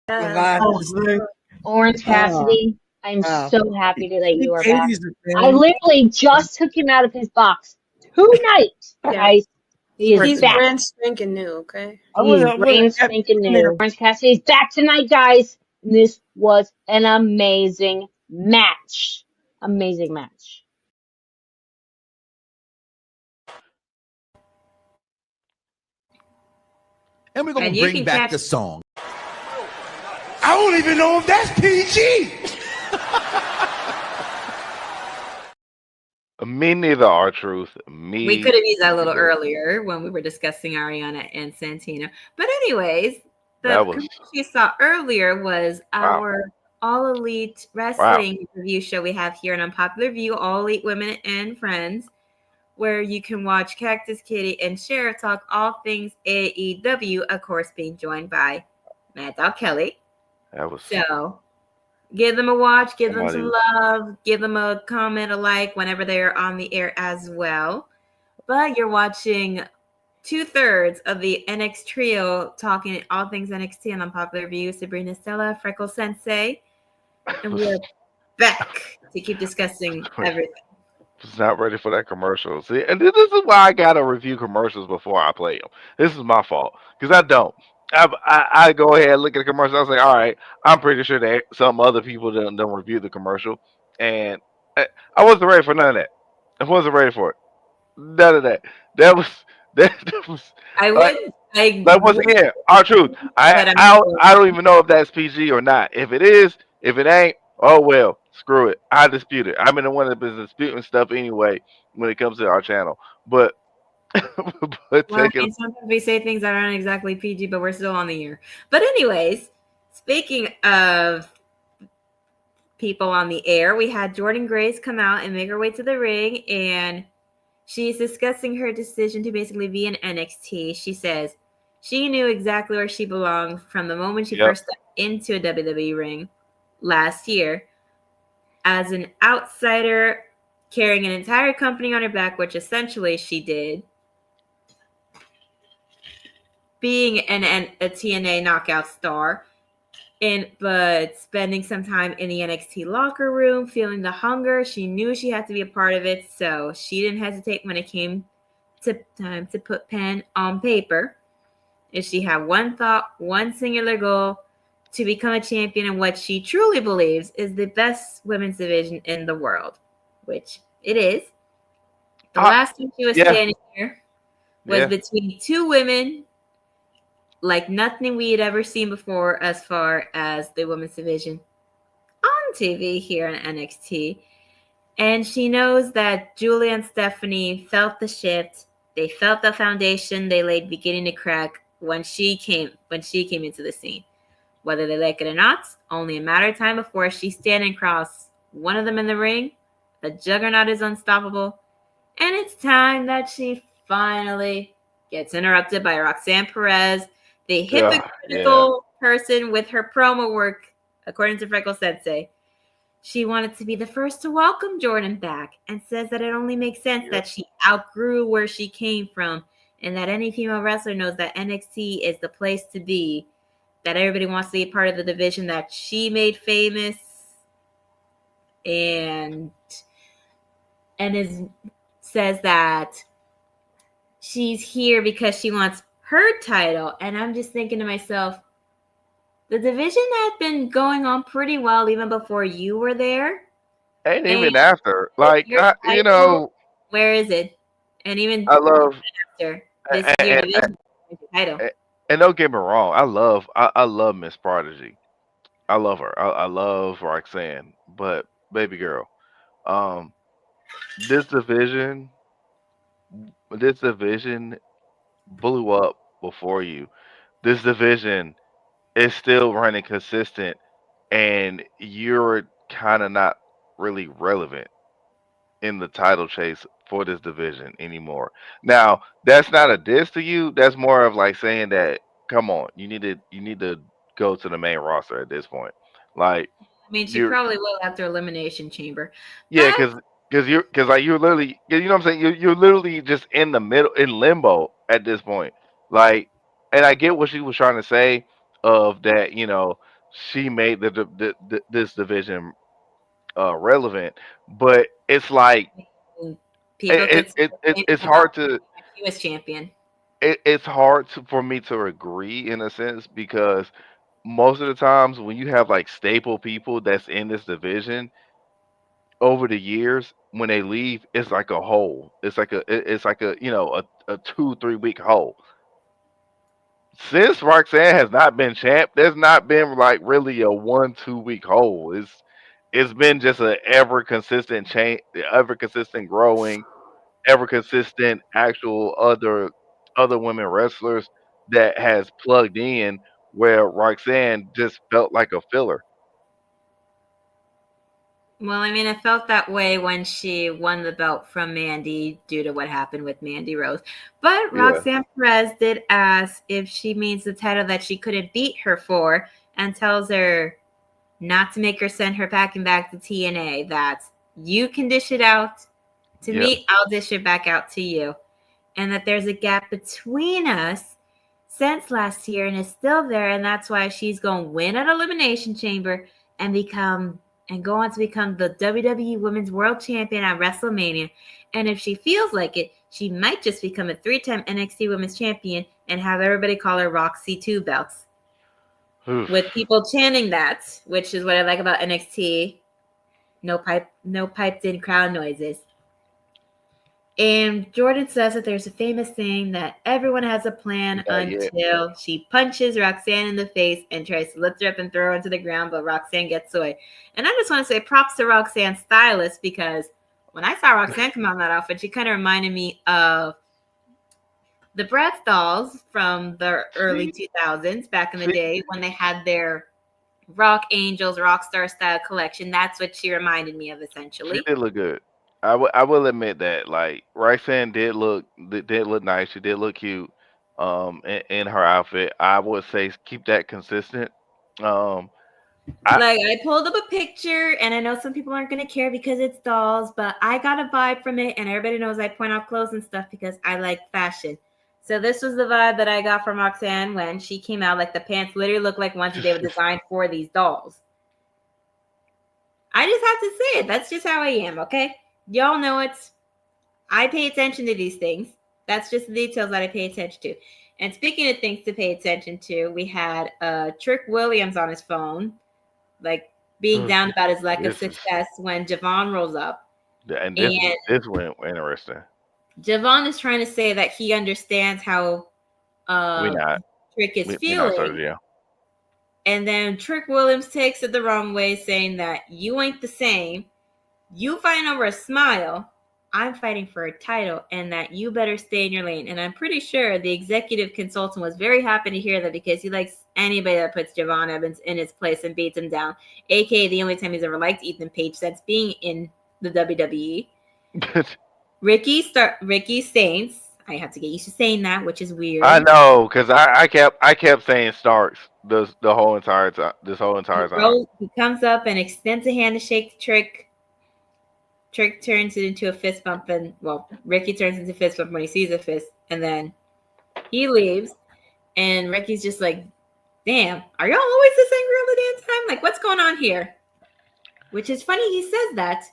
Speaker 4: God,
Speaker 3: Oh,
Speaker 4: it's like,
Speaker 3: Orange
Speaker 4: oh,
Speaker 3: Cassidy, I'm
Speaker 4: wow.
Speaker 3: so happy that you are back.
Speaker 4: Katie's a
Speaker 3: I
Speaker 4: fan.
Speaker 3: literally just took him out of his box tonight,
Speaker 5: Yeah,
Speaker 3: guys. He is
Speaker 5: he's
Speaker 3: back.
Speaker 5: brand spanking new. Okay.
Speaker 3: He's
Speaker 4: I would
Speaker 3: brand
Speaker 4: have
Speaker 3: spanking new. Orange Cassidy's back tonight, guys. And this was an amazing match. Amazing match.
Speaker 5: And we're
Speaker 2: And
Speaker 5: gonna
Speaker 2: you
Speaker 5: bring
Speaker 2: can
Speaker 5: back
Speaker 2: catch
Speaker 5: the song.
Speaker 6: I don't even know if that's PG.
Speaker 1: Me neither, R-Truth.
Speaker 2: we
Speaker 1: Me
Speaker 2: could have used that a little
Speaker 1: neither.
Speaker 2: earlier when we were discussing Ariana and Santino. But anyways, the
Speaker 1: That was
Speaker 2: commercial you saw earlier was
Speaker 1: wow.
Speaker 2: our All Elite
Speaker 1: Wow.
Speaker 2: Wrestling review show we have here on Unpopular View, All Elite Women and Friends, where you can watch Cactus Kitty and Sheriff talk all things AEW, of course, being joined by Mad Dog Kelly.
Speaker 1: That was
Speaker 2: So give them a watch, give them
Speaker 1: somebody
Speaker 2: some
Speaker 1: was
Speaker 2: love, give them a comment, a like whenever they're on the air as well. But you're watching 2/3 of the NX trio talking all things NXT on Unpopular View. Sabrina, Stella, frecklsensei, and we're back to keep discussing everything.
Speaker 1: was not ready for that commercial. See, and this is why I gotta review commercials before I play them. This is my fault because I don't. I go ahead and look at the commercial. I was like, all right, I'm pretty sure that some other people don't review the commercial, and I wasn't ready for none of that. I wasn't ready for it. None of that. That was that was
Speaker 2: I
Speaker 1: like
Speaker 2: would, I
Speaker 1: like once
Speaker 2: would,
Speaker 1: again, our truth.
Speaker 2: but I'm sure.
Speaker 1: I don't even know if that's PG or not. If it is, if it ain't, oh well, screw it. I dispute it. I'm in the one that is disputing stuff anyway when it comes to our channel. But but
Speaker 2: Well, I
Speaker 1: take it.
Speaker 2: mean, sometimes we say things that aren't exactly PG, but we're still on the air. But anyways, speaking of people on the air, we had Jordan Grace come out and make her way to the ring, and she's discussing her decision to basically be in NXT. She says she knew exactly where she belonged from the moment she
Speaker 1: Yep.
Speaker 2: first stepped into a WWE ring last year as an outsider carrying an entire company on her back, which essentially she did, being a TNA knockout star. But spending some time in the NXT locker room, feeling the hunger, she knew she had to be a part of it, so she didn't hesitate when it came to time to put pen on paper. If she had one thought, one singular goal, to become a champion in what she truly believes is the best women's division in the world, which it is. The
Speaker 1: Uh,
Speaker 2: last time she was
Speaker 1: yeah.
Speaker 2: standing here was
Speaker 1: Yeah.
Speaker 2: between two women like nothing we had ever seen before as far as the women's division on TV here on NXT. And she knows that Julia and Stephanie felt the shift. They felt the foundation they laid beginning to crack when she came into the scene. Whether they like it or not, only a matter of time before she's standing across one of them in the ring. The juggernaut is unstoppable. And it's time that she finally gets interrupted by Roxanne Perez, the
Speaker 1: Yeah. Yeah.
Speaker 2: hypocritical person with her promo work, according to Freckle Sensei. She wanted to be the first to welcome Jordan back and says that it only makes sense
Speaker 1: Yep.
Speaker 2: that she outgrew where she came from and that any female wrestler knows that NXT is the place to be, that everybody wants to be part of the division that she made famous and says that she's here because she wants her title. And I'm just thinking to myself, the division had been going on pretty well even before you were there.
Speaker 1: And
Speaker 2: And
Speaker 1: even after, like
Speaker 2: your
Speaker 1: you
Speaker 2: title,
Speaker 1: know,
Speaker 2: where is it? And even
Speaker 1: I love
Speaker 2: after this is your
Speaker 1: and,
Speaker 2: division title.
Speaker 1: and don't get me wrong, I love Miss Prodigy. I love her. I love Roxanne. But baby girl, um, this division this division blew up before you. This division is still running consistent, and you're kind of not really relevant in the title chase for this division anymore. Now, that's not a diss to you. That's more of like saying that, come on, you need to go to the main roster at this point. Like
Speaker 2: I mean, she
Speaker 1: you're
Speaker 2: probably will after Elimination Chamber.
Speaker 1: yeah,
Speaker 2: But
Speaker 1: because like you're literally, you know what I'm saying. You're literally just in the middle, in limbo at this point. Like, and I get what she was trying to say of that. You know, she made this division relevant, but it's like
Speaker 2: people could
Speaker 1: it's hard to
Speaker 2: she was champion.
Speaker 1: it's hard for me to agree in a sense because most of the times when you have like staple people that's in this division over the years when they leave, it's like a hole. It's like a you know a 2 3 week hole. since Roxanne has not been champ, there's not been like really a 1 2 week hole. It's been just a ever consistent change, ever consistent growing, ever consistent actual other women wrestlers that has plugged in where Roxanne just felt like a filler.
Speaker 2: Well, I mean, it felt that way when she won the belt from Mandy due to what happened with Mandy Rose. But
Speaker 1: Yeah,
Speaker 2: Roxanne Perez did ask if she means the title that she couldn't beat her for and tells her not to make her send her packing back to TNA, that you can dish it out to
Speaker 1: yeah.
Speaker 2: me, I'll dish it back out to you. And that there's a gap between us since last year and is still there, and that's why she's going to win at Elimination Chamber and go on to become the WWE Women's World Champion at WrestleMania. And if she feels like it, she might just become a 3-time NXT Women's Champion and have everybody call her Roxy Two Belts.
Speaker 1: Oof.
Speaker 2: With people chanting that, which is what I like about NXT. No piped in crowd noises. And Jordan says that there's a famous saying that everyone has a plan
Speaker 1: Not yet.
Speaker 2: until she punches Roxanne in the face and tries to lift her up and throw her into the ground, but Roxanne gets away. And I just want to say props to Roxanne's stylist, because when I saw Roxanne come out in that outfit, she kind of reminded me of the Bratz dolls from the early
Speaker 1: See,
Speaker 2: 2000s, back in the
Speaker 1: see,
Speaker 2: day when they had their Rock Angels, Rockstar style collection. That's what she reminded me of,
Speaker 1: she
Speaker 2: essentially.
Speaker 1: did look good. I will admit that. Like Roxanne did look nice. She did look cute. In her outfit, I would say keep that consistent. Um, I
Speaker 2: Like, I pulled up a picture, and I know some people aren't going to care because it's dolls, but I got a vibe from it, and everybody knows I point out clothes and stuff because I like fashion. So this was the vibe that I got from Roxanne when she came out. Like, the pants literally looked like ones that they were designed for these dolls. I just have to say it. That's just how I am, okay? Y'all know it. I pay attention to these things. That's just the details that I pay attention to. And speaking of things to pay attention to, we had Trick Williams on his phone, like being down about his lack of
Speaker 1: this is
Speaker 2: success when Javon rolls up.
Speaker 1: and
Speaker 2: And
Speaker 1: this went interesting.
Speaker 2: Javon is trying to say that he understands how
Speaker 1: We not
Speaker 2: Trick is
Speaker 1: we not started.
Speaker 2: feeling.
Speaker 1: Yeah.
Speaker 2: And then Trick Williams takes it the wrong way, saying that you ain't the same. You fighting over a smile. I'm fighting for a title, and that you better stay in your lane. And I'm pretty sure the executive consultant was very happy to hear that, because he likes anybody that puts Javon Evans in his place and beats him down. AKA the only time he's ever liked Ethan Page since being in the WWE. Ricky Saints. I have to get used to saying that, which is weird.
Speaker 1: I know, cause I kept saying Starks the whole entire time. This whole entire time.
Speaker 2: He comes up and extends a hand to shake the Trick. Trick turns it into a fist bump, and Ricky turns into a fist bump when he sees a fist, and then he leaves, and Ricky's just like, "Damn, are y'all always this angry all the damn time? Like, what's going on here?" Which is funny he says that,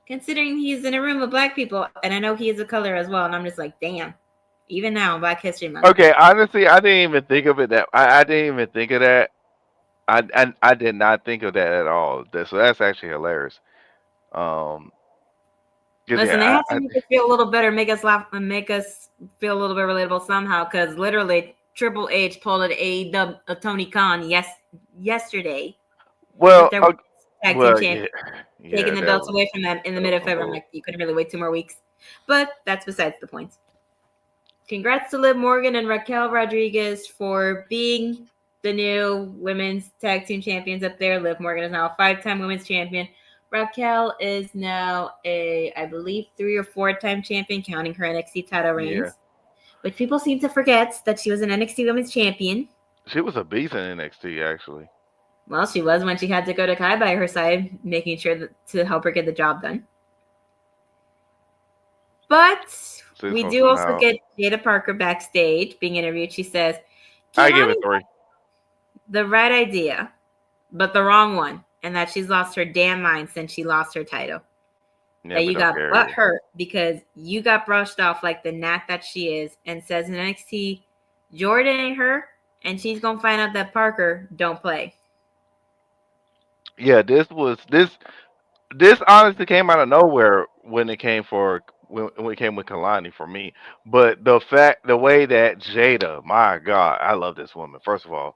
Speaker 2: considering he's in a room of black people, and I know he is a color as well, and I'm just like, damn. Even now, Black History Month.
Speaker 1: Okay, honestly, I didn't even think of it that I didn't even think of that. I did not think of that at all. So that's actually hilarious. Um, 'cause,
Speaker 2: Listen, they
Speaker 1: yeah,
Speaker 2: have to make us feel a little better, make us laugh, and make us feel a little bit relatable somehow. Because literally, Triple H pulled an AEW Tony Khan yesterday with
Speaker 1: well,
Speaker 2: their
Speaker 1: okay,
Speaker 2: tag team
Speaker 1: well,
Speaker 2: champion,
Speaker 1: yeah,
Speaker 2: taking the
Speaker 1: that
Speaker 2: belts
Speaker 1: was
Speaker 2: away from them in the
Speaker 1: that
Speaker 2: middle
Speaker 1: was
Speaker 2: of
Speaker 1: some
Speaker 2: February. I'm
Speaker 1: bull.
Speaker 2: like, you couldn't really wait 2 more weeks. But that's besides the point. Congrats to Liv Morgan and Raquel Rodriguez for being the new women's tag team champions up there. Liv Morgan is now a 5-time women's champion. Raquel is now I believe, 3 or 4-time champion, counting her NXT title
Speaker 1: Yeah,
Speaker 2: reigns. Which people seem to forget that she was an NXT women's champion.
Speaker 1: she was a beast in NXT actually.
Speaker 2: Well, she was when she had Dakota Kai by her side, making sure to help her get the job done. But
Speaker 1: 6
Speaker 2: we
Speaker 1: months
Speaker 2: do
Speaker 1: from
Speaker 2: also
Speaker 1: now,
Speaker 2: get Jada Parker backstage being interviewed. She says,
Speaker 1: I
Speaker 2: Kiana
Speaker 1: give it
Speaker 2: had
Speaker 1: 3.
Speaker 2: the right idea, but the wrong one, and that she's lost her damn mind since she lost her title.
Speaker 1: Yeah,
Speaker 2: That
Speaker 1: we
Speaker 2: you
Speaker 1: don't
Speaker 2: got
Speaker 1: care.
Speaker 2: butt hurt because you got brushed off like the gnat that she is, and says in NXT, Jordan ain't her, and she's gonna find out that Parker don't play.
Speaker 1: Yeah, this honestly came out of nowhere when when it came with Kalani for me. But the way that Jada, my God, I love this woman. First of all,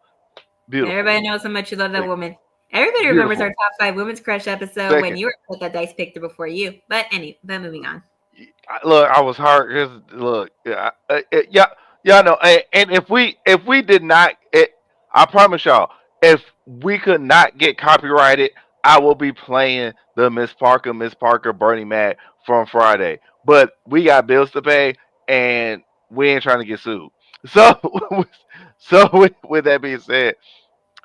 Speaker 1: beautiful,
Speaker 2: Everybody knows how much you love that
Speaker 1: Sec-
Speaker 2: woman. Everybody remembers our
Speaker 1: beautiful.
Speaker 2: top 5 women's crush episode when
Speaker 1: Second,
Speaker 2: you were put that dice picked her before you. But moving on.
Speaker 1: look, I was hurt. Just look, yeah, y'all know. And if we did not, I promise y'all, if we could not get copyrighted, I will be playing the Miss Parker, Bernie Mac from Friday. But we got bills to pay, and we ain't trying to get sued. So, with that being said,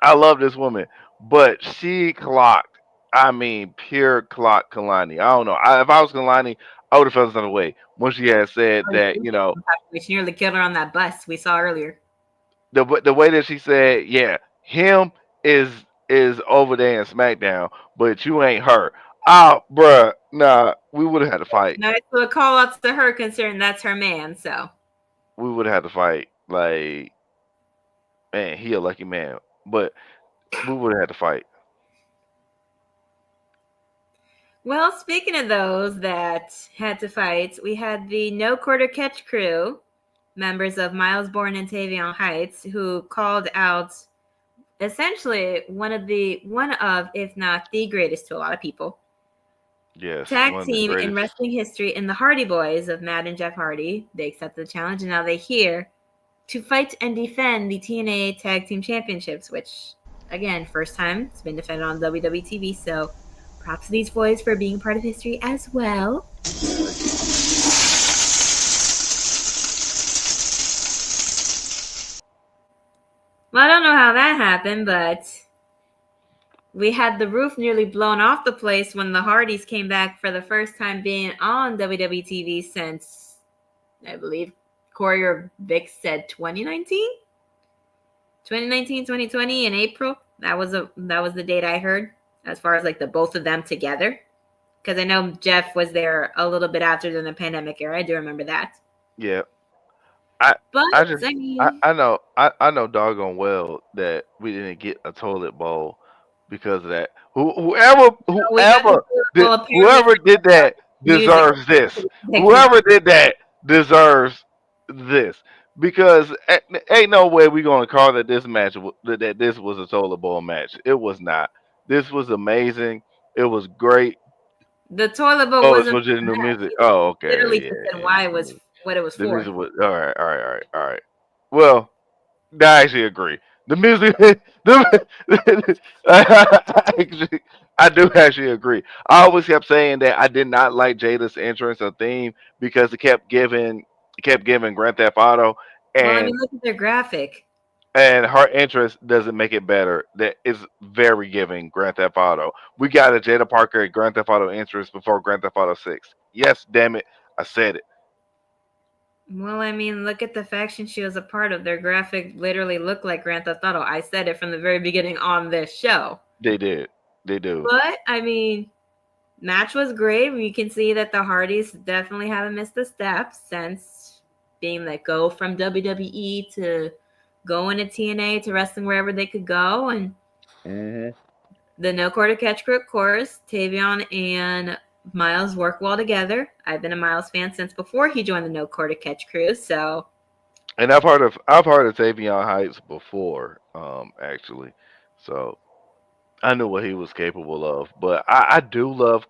Speaker 1: I love this woman, but she clocked. I mean, pure clock Kalani. I don't know. If I was Kalani, I would have felt some way when she had said that.
Speaker 2: Which nearly killed her on that bus we saw earlier.
Speaker 1: The way that she said, yeah, him is over there in SmackDown, but you ain't her. Ah, bruh, nah, we would have had to fight.
Speaker 2: Nice little call outs to her considering that's her man, so.
Speaker 1: We would have had to fight. Like, man, he a lucky man, but we would have had to fight.
Speaker 2: Well, speaking of those that had to fight, we had the No Quarter Catch crew, members of Miles Bourne and Tavion Heights, who called out essentially one of, if not the greatest to a lot of people,
Speaker 1: Yes,
Speaker 2: tag
Speaker 1: one of the
Speaker 2: team in
Speaker 1: greatest.
Speaker 2: wrestling history in the Hardy Boys of Matt and Jeff Hardy. They accepted the challenge, and now they're here to fight and defend the TNA Tag Team Championships, which, again, first time it's been defended on WWE TV, so props to these boys for being part of history as well. Well, I don't know how that happened, but we had the roof nearly blown off the place when the Hardys came back for the first time being on WWE TV since, I believe, Corey or Vic said 2019? 2019, 2020 in April. That was the date I heard as far as like the both of them together. Because I know Jeff was there a little bit after the pandemic era. I do remember that.
Speaker 1: Yeah, I
Speaker 2: But
Speaker 1: I just
Speaker 2: I mean,
Speaker 1: I know doggone well that we didn't get a toilet bowl because of that.
Speaker 2: we got the well, apparently
Speaker 1: Whoever did that
Speaker 2: music.
Speaker 1: deserves this. Whoever did that deserves this because ain't no way we gonna call that this match that this was a toilet bowl match. It was not. This was amazing. It was great.
Speaker 2: The toilet bowl
Speaker 1: Oh, it's
Speaker 2: wasn't
Speaker 1: legit
Speaker 2: the
Speaker 1: new
Speaker 2: match.
Speaker 1: music. Oh,
Speaker 2: Literally
Speaker 1: okay,
Speaker 2: just
Speaker 1: yeah,
Speaker 2: said
Speaker 1: yeah.
Speaker 2: why it was what it was
Speaker 1: The
Speaker 2: for.
Speaker 1: music was all right, all right, all right, all right. Well, I actually agree. The music, actually, I do actually agree. I always kept saying that I did not like Jada's entrance or theme because it kept giving Grand Theft Auto,
Speaker 2: Well, I
Speaker 1: and
Speaker 2: mean, look at their graphic.
Speaker 1: her entrance doesn't make it better. That is very giving Grand Theft Auto. We got a Jada Parker Grand Theft Auto entrance before Grand Theft Auto 6. Yes, damn it, I said it.
Speaker 2: Well, I mean, look at the faction she was a part of. Their graphic literally looked like Grand Theft Auto. I said it from the very beginning on this show.
Speaker 1: They did. They do.
Speaker 2: But I mean, match was great. We can see that the Hardys definitely haven't missed a step since being let go from WWE to going to TNA to wrestling wherever they could go. And
Speaker 1: Hmm.
Speaker 2: the No Quarter Catch crew, of course, Tavion and Miles work well together. I've been a Miles fan since before he joined the No Quarter Catch crew. So,
Speaker 1: And I've heard of Tavion Heights before, actually. So I knew what he was capable of. But I do love.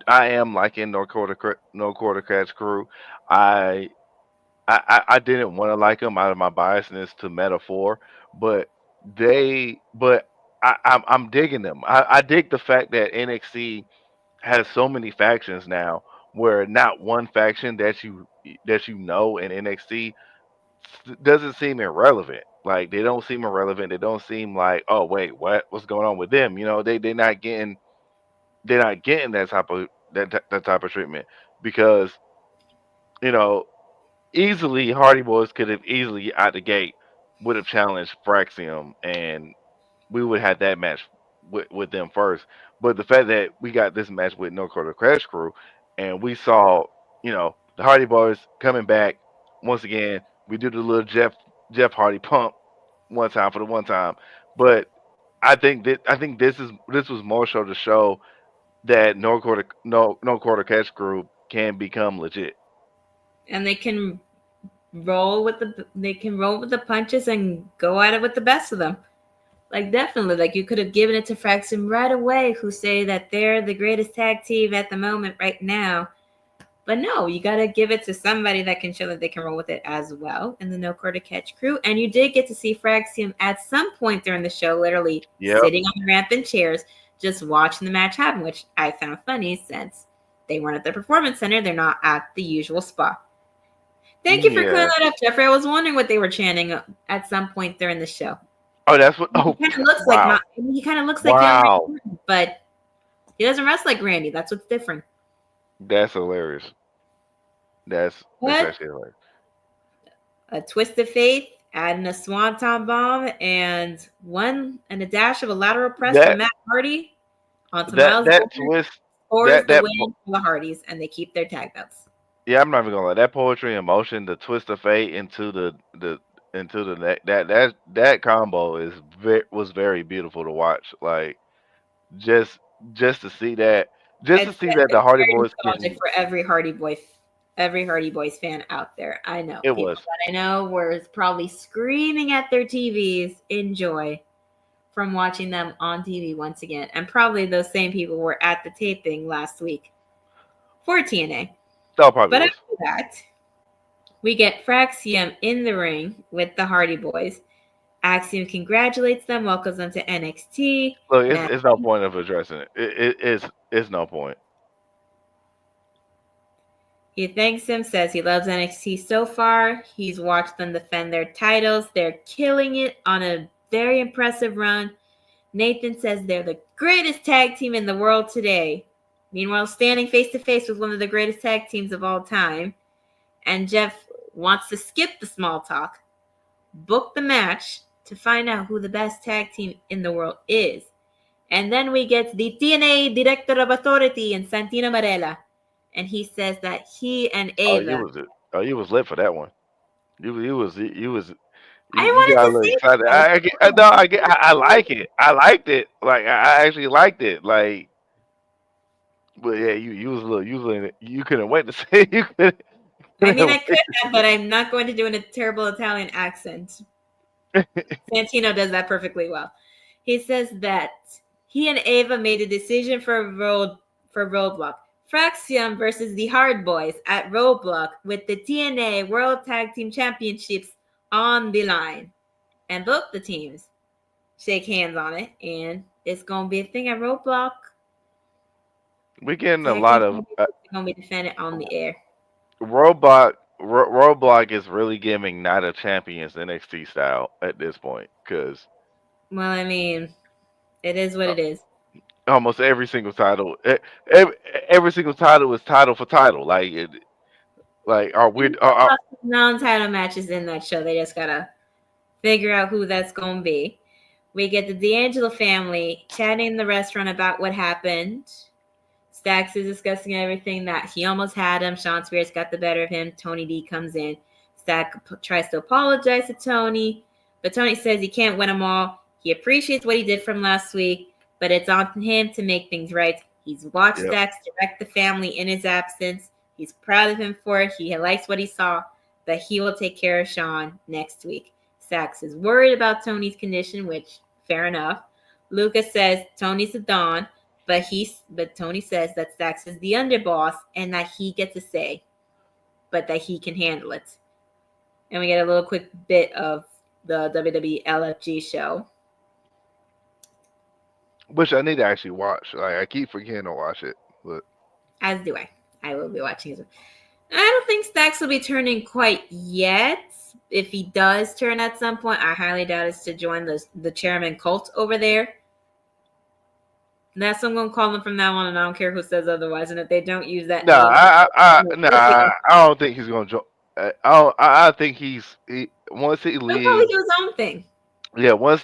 Speaker 1: I am liking No Quarter Catch Crew. I I didn't want to like them out of my biasness to metaphor, but but I'm digging them. I dig the fact that NXT has so many factions now, where not one faction that you know in NXT doesn't seem irrelevant. Like they don't seem irrelevant. They don't seem like, oh wait, what's going on with them? They're not getting that type of treatment because you know easily Hardy Boys could have easily out the gate would have challenged Fraxium, and we would have that match with them first. But the fact that we got this match with No Quarter Crash Crew, and we saw the Hardy Boys coming back once again. We do the little Jeff Hardy pump one time for the one time, but I think this was more so to show that No Quarter Catch Group can become legit.
Speaker 2: and they can roll with the punches and go at it with the best of them. Like, definitely, like, you could have given it to Fraxum right away, who say that they're the greatest tag team at the moment right now. But no, you got to give it to somebody that can show that they can roll with it as well in the No Quarter Catch crew. And you did get to see Fraxium at some point during the show, literally sitting on the ramp in chairs, just watching the match happen, which I found funny since they weren't at the Performance Center. They're not at the usual spot. Thank you for clearing that up, Jeffrey. I was wondering what they were chanting at some point during the show.
Speaker 1: Oh, that's what. Oh,
Speaker 2: he kind of looks like he kind of looks like young Randy, but he doesn't wrestle like Randy. That's what's different.
Speaker 1: That's hilarious. That's actually hilarious.
Speaker 2: A twist of faith, adding a swanton bomb, and a dash of a lateral press from Matt Hardy onto Miles.
Speaker 1: That twist
Speaker 2: scores the win for the Hardys, and they keep their tag belts.
Speaker 1: Yeah, I'm not even gonna lie. That poetry in motion, the twist of fate into the neck, that combo was very beautiful to watch. Like just to see that, the Hardy Boys
Speaker 2: can, for every Hardy Boys fan out there. I know
Speaker 1: it was.
Speaker 2: That I know were probably screaming at their TVs in joy from watching them on TV once again, and probably those same people were at the taping last week for TNA. But after that, we get Fraxium in the ring with the Hardy Boys. Axiom congratulates them, welcomes them to NXT.
Speaker 1: Look, it's no point of addressing it. It's no point.
Speaker 2: He thanks him, says he loves NXT so far. He's watched them defend their titles. They're killing it on a very impressive run. Nathan says they're the greatest tag team in the world today. Meanwhile, standing face-to-face with one of the greatest tag teams of all time. And Jeff wants to skip the small talk, book the match to find out who the best tag team in the world is. And then we get the TNA Director of Authority in Santino Marella. And he says that he and Ava...
Speaker 1: Oh, you was lit for that one. You was...
Speaker 2: I wanted to see
Speaker 1: excited. I like it. I liked it. Like, I actually liked it. Like... But yeah, you was a little, you couldn't wait to say you could.
Speaker 2: I mean, I could have, but I'm not going to do a terrible Italian accent. Santino does that perfectly well. He says that he and Ava made a decision for Roadblock. Fraxium versus the Hard Boys at Roadblock with the TNA World Tag Team Championships on the line. And both the teams shake hands on it, and it's going to be a thing at Roadblock.
Speaker 1: We're getting a lot of
Speaker 2: going to be defended on the air.
Speaker 1: Roadblock is really giving Night of Champions NXT style at this point, because.
Speaker 2: Well, I mean, it is what it is.
Speaker 1: Almost every single title, every single title is title for title.
Speaker 2: Non-title matches in that show. They just gotta figure out who that's gonna be. We get the D'Angelo family chatting in the restaurant about what happened. Stax is discussing everything that he almost had him. Sean Spears got the better of him. Tony D comes in. Stax tries to apologize to Tony, but Tony says he can't win them all. He appreciates what he did from last week, but it's on him to make things right. He's watched Stax direct the family in his absence. He's proud of him for it. He likes what he saw, but he will take care of Sean next week. Stax is worried about Tony's condition, which, fair enough. Lucas says Tony's the Don, but Tony says that Stax is the underboss and that he gets a say, but that he can handle it. And we get a little quick bit of the WWE LFG show,
Speaker 1: which I need to actually watch. Like, I keep forgetting to watch it, but
Speaker 2: as do I. I will be watching it. I don't think Stax will be turning quite yet. If he does turn at some point, I highly doubt it's to join the chairman cult over there. That's what I'm going to call them from now on, and I don't care who says otherwise. And if they don't use that,
Speaker 1: I don't think he's going to join. I think once he leaves,
Speaker 2: he'll probably do his own thing.
Speaker 1: Yeah, once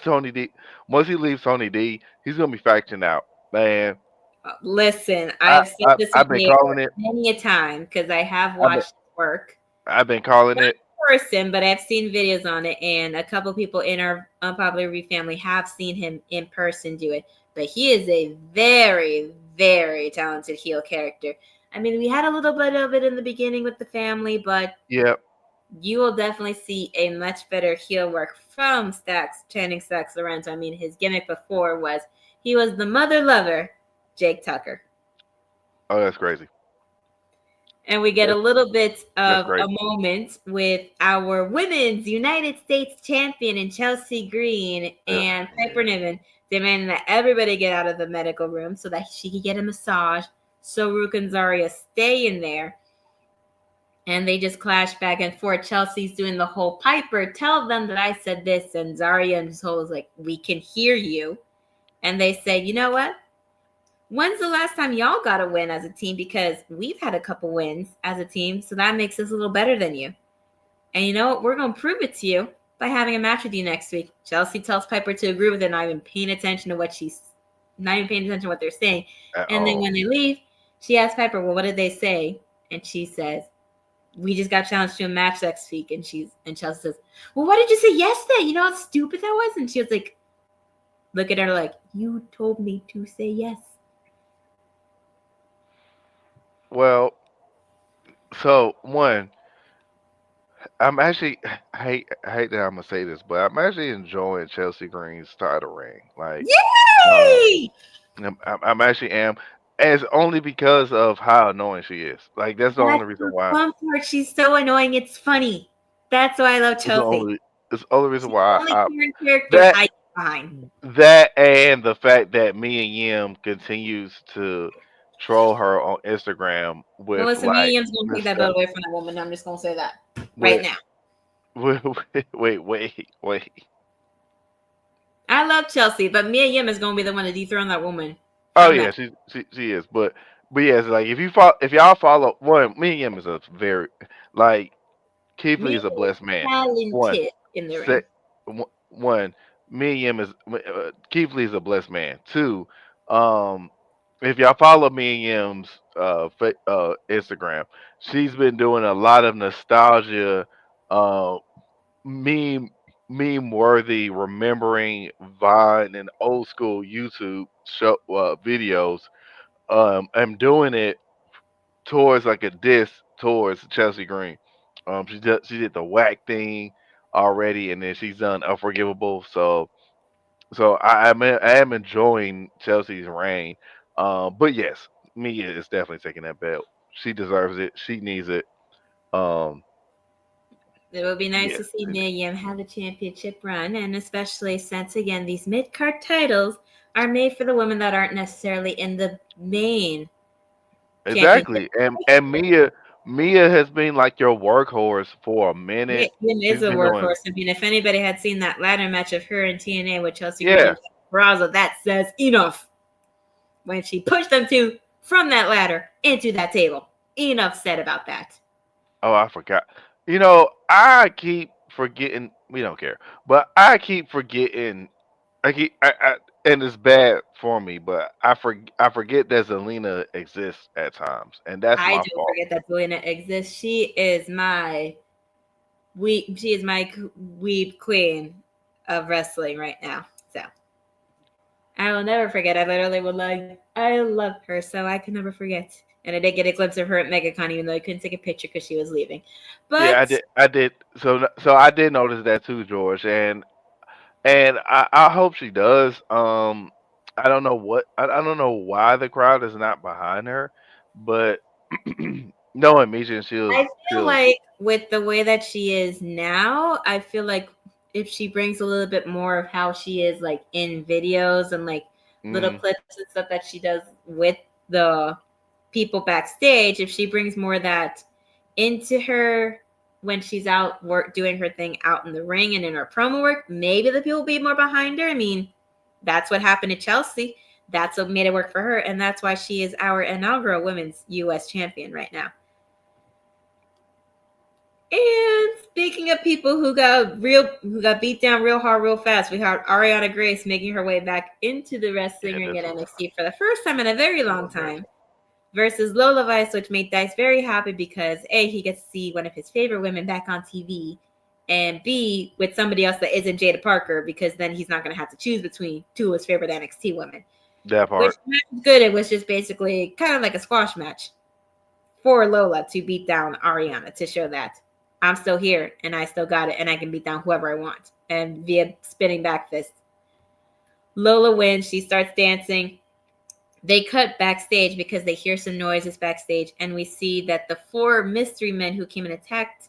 Speaker 1: he leaves Tony D, he's going to be factioned out, man.
Speaker 2: Listen, I've said this many a time because I have watched his work.
Speaker 1: I've been calling it.
Speaker 2: Person, but I've seen videos on it, and a couple people in our Unpopular Review family have seen him in person do it. But he is a very, very talented heel character. I mean, we had a little bit of it in the beginning with the family, but
Speaker 1: Yep.
Speaker 2: you will definitely see a much better heel work from Channing Stacks Lorenzo. I mean, his gimmick before was he was the mother lover, Jake Tucker.
Speaker 1: Oh, that's crazy.
Speaker 2: And we get a little bit
Speaker 1: That's
Speaker 2: of a
Speaker 1: crazy.
Speaker 2: moment with our women's United States champion in Chelsea Green and Piper Niven demanding that everybody get out of the medical room so that she could get a massage. So Rook and Zarya stay in there. And they just clash back and forth. Chelsea's doing the whole Piper, tell them that I said this. And Zarya and Soul is like, we can hear you. And they say, you know what? When's the last time y'all got a win as a team? Because we've had a couple wins as a team, so that makes us a little better than you. And you know what? We're going to prove it to you by having a match with you next week. Chelsea tells Piper to agree with it, not even paying attention to what they're saying. And then when they leave, she asks Piper, well, what did they say? And she says, we just got challenged to a match next week. And Chelsea says, well, why did you say yes then? You know how stupid that was? And she was like, look at her like, you told me to say yes.
Speaker 1: Well, so one, I'm actually I hate that I'm gonna say this, but I'm actually enjoying Chelsea Green's title reign. Like,
Speaker 2: Yay!
Speaker 1: I'm actually am, and it's only because of how annoying she is. Like, that's the only
Speaker 2: That's
Speaker 1: reason
Speaker 2: the
Speaker 1: why.
Speaker 2: fun part. She's so annoying. It's funny. That's why I love
Speaker 1: It's the
Speaker 2: Chelsea.
Speaker 1: only. It's the only reason
Speaker 2: She's the
Speaker 1: why
Speaker 2: only
Speaker 1: I
Speaker 2: character
Speaker 1: that
Speaker 2: I get behind.
Speaker 1: that and the fact that Mia Yim continues to troll her on Instagram with
Speaker 2: Melissa
Speaker 1: like
Speaker 2: Medium's gonna
Speaker 1: this
Speaker 2: take that
Speaker 1: stuff.
Speaker 2: belt away from that woman. I'm just gonna say that right
Speaker 1: With
Speaker 2: now.
Speaker 1: wait.
Speaker 2: I love Chelsea, but Mia Yim is gonna be the one to dethrone that woman
Speaker 1: Oh
Speaker 2: from
Speaker 1: yeah,
Speaker 2: that.
Speaker 1: she is, but yeah, it's like if y'all follow one, me and him is a very like Keith Lee
Speaker 2: Mia
Speaker 1: is a
Speaker 2: is
Speaker 1: blessed man. One,
Speaker 2: talented in the ring.
Speaker 1: se- one, me and him is Keith Lee is a blessed man. Two, um, if y'all follow me and Yim's Instagram, she's been doing a lot of nostalgia, uh, meme worthy remembering Vine and old school YouTube show videos. I'm doing it towards like a diss towards Chelsea Green. She did the whack thing already, and then she's done Unforgivable. So I am enjoying Chelsea's reign. But yes, Mia is definitely taking that belt. She deserves it. She needs it. Um,
Speaker 2: It would be nice
Speaker 1: yeah.
Speaker 2: to see Mia Yim have a championship run, and especially since again these mid card titles are made for the women that aren't necessarily in the main championship.
Speaker 1: Exactly. And Mia has been like your workhorse for a
Speaker 2: Mia
Speaker 1: minute.
Speaker 2: Yim is
Speaker 1: She's
Speaker 2: a
Speaker 1: been doing
Speaker 2: workhorse. I mean, if anybody had seen that ladder match of her and TNA with Chelsea Green
Speaker 1: yeah.
Speaker 2: and Brazo, that says enough. When she pushed them two from that ladder into that table. Enough said about that.
Speaker 1: Oh, I forgot. I keep forgetting. We don't care, but I keep forgetting. And it's bad for me, but I forget that Zelina exists at times, and that's
Speaker 2: I
Speaker 1: my
Speaker 2: don't
Speaker 1: fault.
Speaker 2: forget that Zelina exists. She is my weeb queen of wrestling right now. So I will never forget. I literally would I love her, so I can never forget. And I did get a glimpse of her at MegaCon, even though I couldn't take a picture because she was leaving.
Speaker 1: Yeah, I
Speaker 2: But
Speaker 1: did. I did. So I did notice that too, George, and I hope she does. I don't know I don't know why the crowd is not behind her, but knowing Misha,
Speaker 2: I feel
Speaker 1: she'll.
Speaker 2: like with the way that she is now, I feel like if she brings a little bit more of how she is like in videos and like little
Speaker 1: Mm,
Speaker 2: clips and stuff that she does with the people backstage, if she brings more of that into her when she's out work doing her thing out in the ring and in her promo work, maybe the people will be more behind her. I mean, that's what happened to Chelsea. That's what made it work for her, and that's why she is our inaugural women's US champion right now. And speaking of people who got beat down real hard, real fast, we had Ariana Grace making her way back into the wrestling
Speaker 1: yeah,
Speaker 2: ring
Speaker 1: this
Speaker 2: at
Speaker 1: was
Speaker 2: NXT for the first time in a very long
Speaker 1: great.
Speaker 2: time versus Lola Vice, which made Dice very happy because A, he gets to see one of his favorite women back on TV, and B, with somebody else that isn't Jada Parker, because then he's not going to have to choose between two of his favorite NXT women.
Speaker 1: That
Speaker 2: Which
Speaker 1: part.
Speaker 2: match was good. It was just basically kind of like a squash match for Lola to beat down Ariana to show that I'm still here and I still got it and I can beat down whoever I want. And via spinning back fist. Lola wins. She starts dancing. They cut backstage because they hear some noises backstage, and we see that the 4 mystery men who came and attacked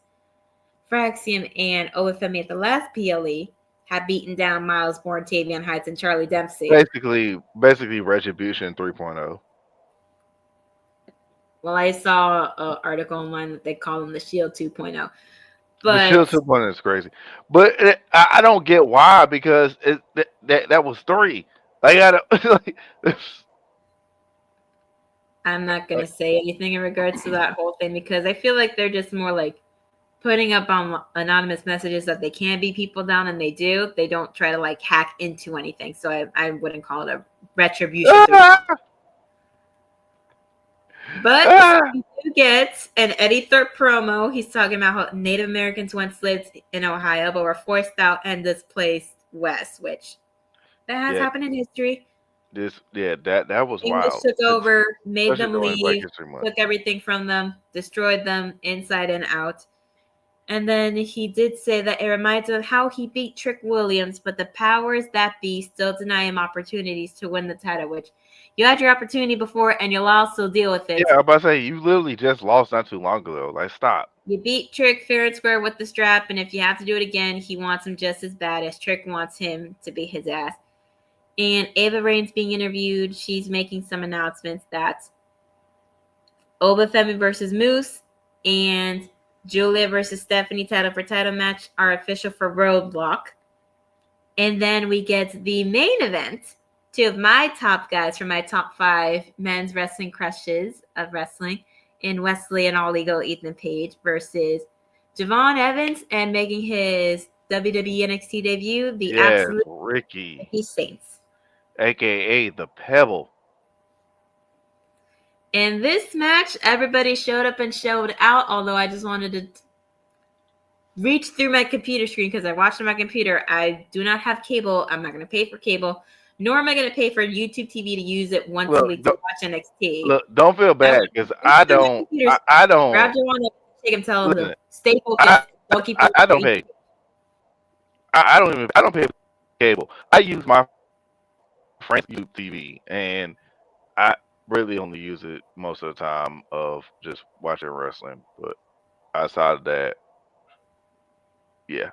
Speaker 2: Fraxium and Olafemi at the last PLE had beaten down Miles Bourne, Tavion Heights, and Charlie Dempsey.
Speaker 1: Basically Retribution 3.0.
Speaker 2: Well, I saw an article online that they call them the Shield 2.0.
Speaker 1: The Shield
Speaker 2: But
Speaker 1: 2.0 is crazy, but I don't get why because that was 3. Like I don't like.
Speaker 2: I'm not going to
Speaker 1: Like,
Speaker 2: say anything in regards to that whole thing because I feel like they're just more like putting up on anonymous messages that they can beat people down, and they do. They don't try to like hack into anything. So I wouldn't call it a retribution. But we do get an Eddie Thorpe promo. He's talking about how Native Americans once lived in Ohio but were forced out and displaced west, which that has happened in history.
Speaker 1: That was
Speaker 2: English
Speaker 1: wild,
Speaker 2: took over, made
Speaker 1: especially
Speaker 2: them
Speaker 1: during Black
Speaker 2: leave,
Speaker 1: History Month.
Speaker 2: took everything from them, destroyed them inside and out. And then he did say that it reminds him of how he beat Trick Williams, but the powers that be still deny him opportunities to win the title, which you had your opportunity before and you'll also deal with it.
Speaker 1: Yeah, I'm about to say you literally just lost not too long ago. Like stop.
Speaker 2: You beat Trick fair and square with the strap, and if you have to do it again, he wants him just as bad as Trick wants him to beat his ass. And Ava Rain's being interviewed. She's making some announcements that Obafemi versus Moose and Julia versus Stephanie title for title match are official for Roadblock. And then we get the main event. 2 of my top guys from my top 5 men's wrestling crushes of wrestling in Wesley and All Ego Ethan Page versus Javon Evans and making his WWE NXT debut, the absolute
Speaker 1: Ricky,
Speaker 2: Saints.
Speaker 1: aka the Pebble.
Speaker 2: In this match, everybody showed up and showed out, although I just wanted to reach through my computer screen because I watched on my computer. I do not have cable. I'm not going to pay for cable, nor am I going to pay for YouTube TV to use it once a week to watch NXT.
Speaker 1: Look, don't feel bad because I don't. I don't.
Speaker 2: Grab your one up, take him, tell him to stay focused. Don't keep.
Speaker 1: I don't pay. I don't even. I don't pay for cable. I use my friend's YouTube TV, and I really only use it most of the time of just watching wrestling. But outside of that, yeah,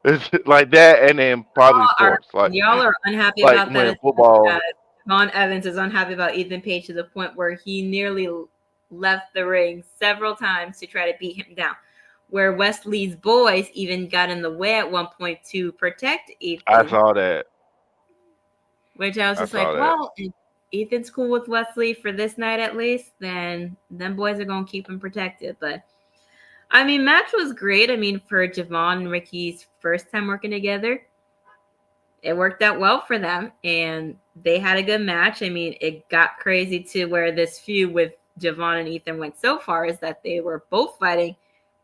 Speaker 1: it's like that, and then probably sports.
Speaker 2: Y'all are unhappy
Speaker 1: like
Speaker 2: about that.
Speaker 1: Football.
Speaker 2: Vaughn Evans is unhappy about Ethan Page to the point where he nearly left the ring several times to try to beat him down. Where Wesley's boys even got in the way at one point to protect Ethan.
Speaker 1: I saw that.
Speaker 2: Which I was just like, well, if Ethan's cool with Wesley for this night at least, then them boys are going to keep him protected. But, I mean, match was great. I mean, for Javon and Ricky's first time working together, it worked out well for them. And they had a good match. I mean, it got crazy to where this feud with Javon and Ethan went so far is that they were both fighting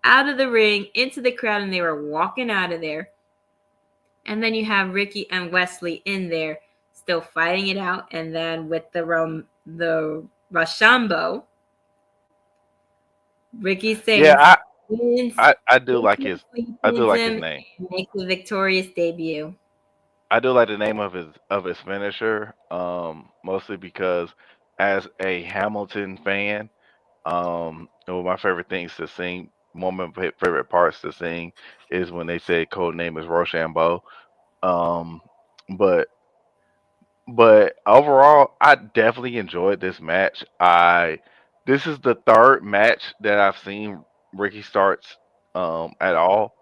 Speaker 2: out of the ring, into the crowd, and they were walking out of there. And then you have Ricky and Wesley in there still fighting it out. And then with the Rochambeau, Ricky saying,
Speaker 1: "Yeah, I do like his name.
Speaker 2: Makes the victorious debut.
Speaker 1: I do like the name of his finisher, mostly because as a Hamilton fan, one of my favorite things to sing, one of my favorite parts to sing is when they say code name is Rochambeau. But overall, I definitely enjoyed this match. This is the 3rd match that I've seen Ricky Starks at all.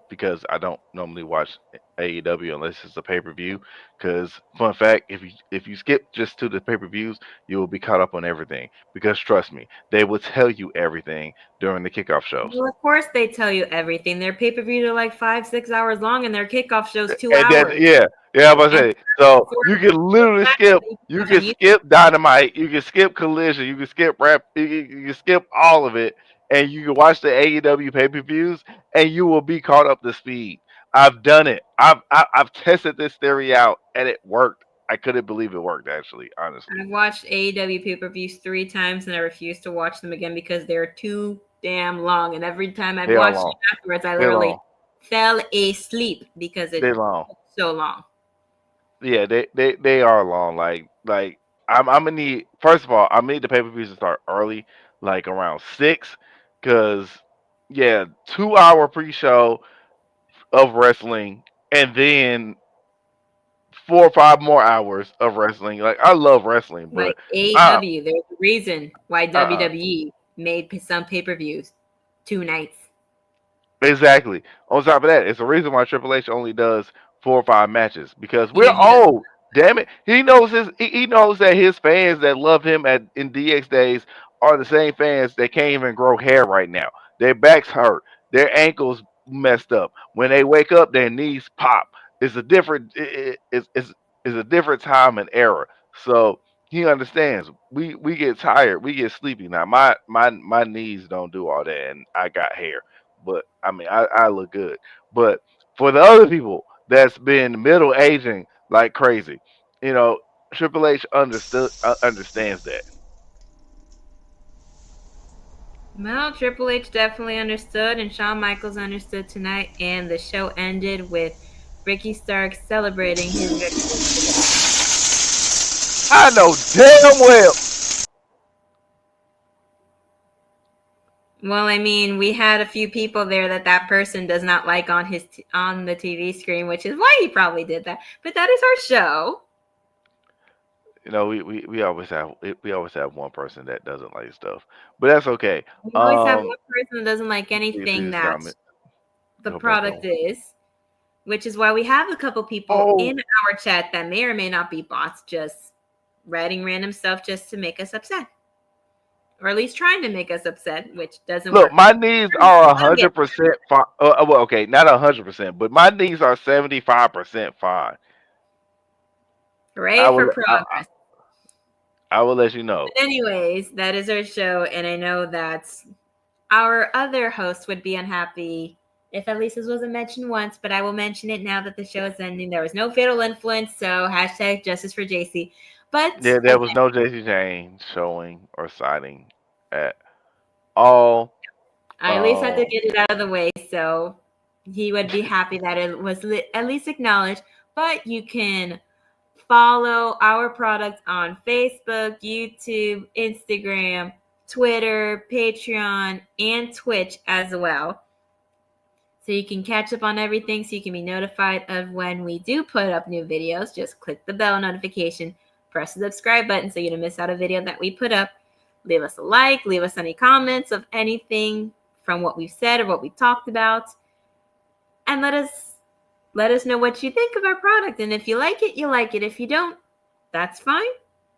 Speaker 1: Because I don't normally watch AEW unless it's a pay-per-view. Because fun fact, if you skip just to the pay-per-views, you will be caught up on everything. Because trust me, they will tell you everything during the kickoff shows.
Speaker 2: Well, of course they tell you everything. Their pay-per-views are like 5-6 hours long, and their kickoff shows 2 hours.
Speaker 1: Then, I'm about to say. So you can literally skip. You can skip Dynamite. You can skip Collision. You can skip Rap. You can skip all of it, and you can watch the AEW pay-per-views, and you will be caught up to speed. I've done it. I've tested this theory out, and it worked. I couldn't believe it worked. Actually, honestly,
Speaker 2: I've watched AEW pay-per-views 3 times, and I refuse to watch them again because they're too damn long. And every time I've
Speaker 1: they are
Speaker 2: watched
Speaker 1: long.
Speaker 2: them afterwards, I
Speaker 1: They're
Speaker 2: literally
Speaker 1: long.
Speaker 2: fell asleep because it
Speaker 1: They're long.
Speaker 2: took so long.
Speaker 1: Yeah, they are long. Like I'm gonna need, first of all, I'm gonna need the pay per views to start early, like around 6, because yeah, 2 hour pre show of wrestling, and then 4 or 5 more hours of wrestling. Like I love wrestling,
Speaker 2: Like
Speaker 1: but uh
Speaker 2: AEW, there's a reason why
Speaker 1: uh
Speaker 2: WWE made some pay-per-views 2 nights.
Speaker 1: exactly. On top of that, it's the reason why Triple H only does 4 or 5 matches, because we're
Speaker 2: Even he does.
Speaker 1: old. Damn it, he knows that his fans that love him at in DX days are the same fans that can't even grow hair right now. Their backs hurt, their ankles messed up. When they wake up, their knees pop. It's a different it's a different time and era. So he understands. We get tired, we get sleepy. Now my knees don't do all that, and I got hair, but I mean, I look good. But for the other people that's been middle aging like crazy, you know, Triple H understands that.
Speaker 2: Well, Triple H definitely understood, and Shawn Michaels understood tonight, and the show ended with Ricky Starks celebrating his victory today.
Speaker 1: I know damn well.
Speaker 2: Well, I mean, we had a few people there that person does not like on on the TV screen, which is why he probably did that. But that is our show.
Speaker 1: You know, we always have one person that doesn't like stuff, but that's okay.
Speaker 2: We always have one person that doesn't like
Speaker 1: See
Speaker 2: anything
Speaker 1: this
Speaker 2: that
Speaker 1: comment.
Speaker 2: the
Speaker 1: Go back
Speaker 2: product
Speaker 1: on.
Speaker 2: is, which is why we have a couple people
Speaker 1: Oh,
Speaker 2: in our chat that may or may not be bots, just writing random stuff just to make us upset, or at least trying to make us upset, which doesn't
Speaker 1: look,
Speaker 2: work.
Speaker 1: my knees are 100% fine. Well, okay, not 100%, but my knees are 75% fine. I
Speaker 2: Hooray for
Speaker 1: will.
Speaker 2: progress.
Speaker 1: I will let you know.
Speaker 2: But anyways, that is our show, and I know that our other host would be unhappy if at least this wasn't mentioned once, but I will mention it now that the show is ending. There was no fatal influence, so hashtag justice for JC. But
Speaker 1: Yeah, there was
Speaker 2: again,
Speaker 1: no JC Jane showing or signing at all.
Speaker 2: I at least had to
Speaker 1: Um,
Speaker 2: get it out of the way, so he would be happy that it was at least acknowledged. But you can follow our products on Facebook, YouTube, Instagram, Twitter, Patreon, and Twitch as well. So you can catch up on everything, so you can be notified of when we do put up new videos. Just click the bell notification, press the subscribe button so you don't miss out a video that we put up. Leave us a like, leave us any comments of anything from what we've said or what we talked about, and let us know what you think of our product. And if you like it, you like it. If you don't, that's fine.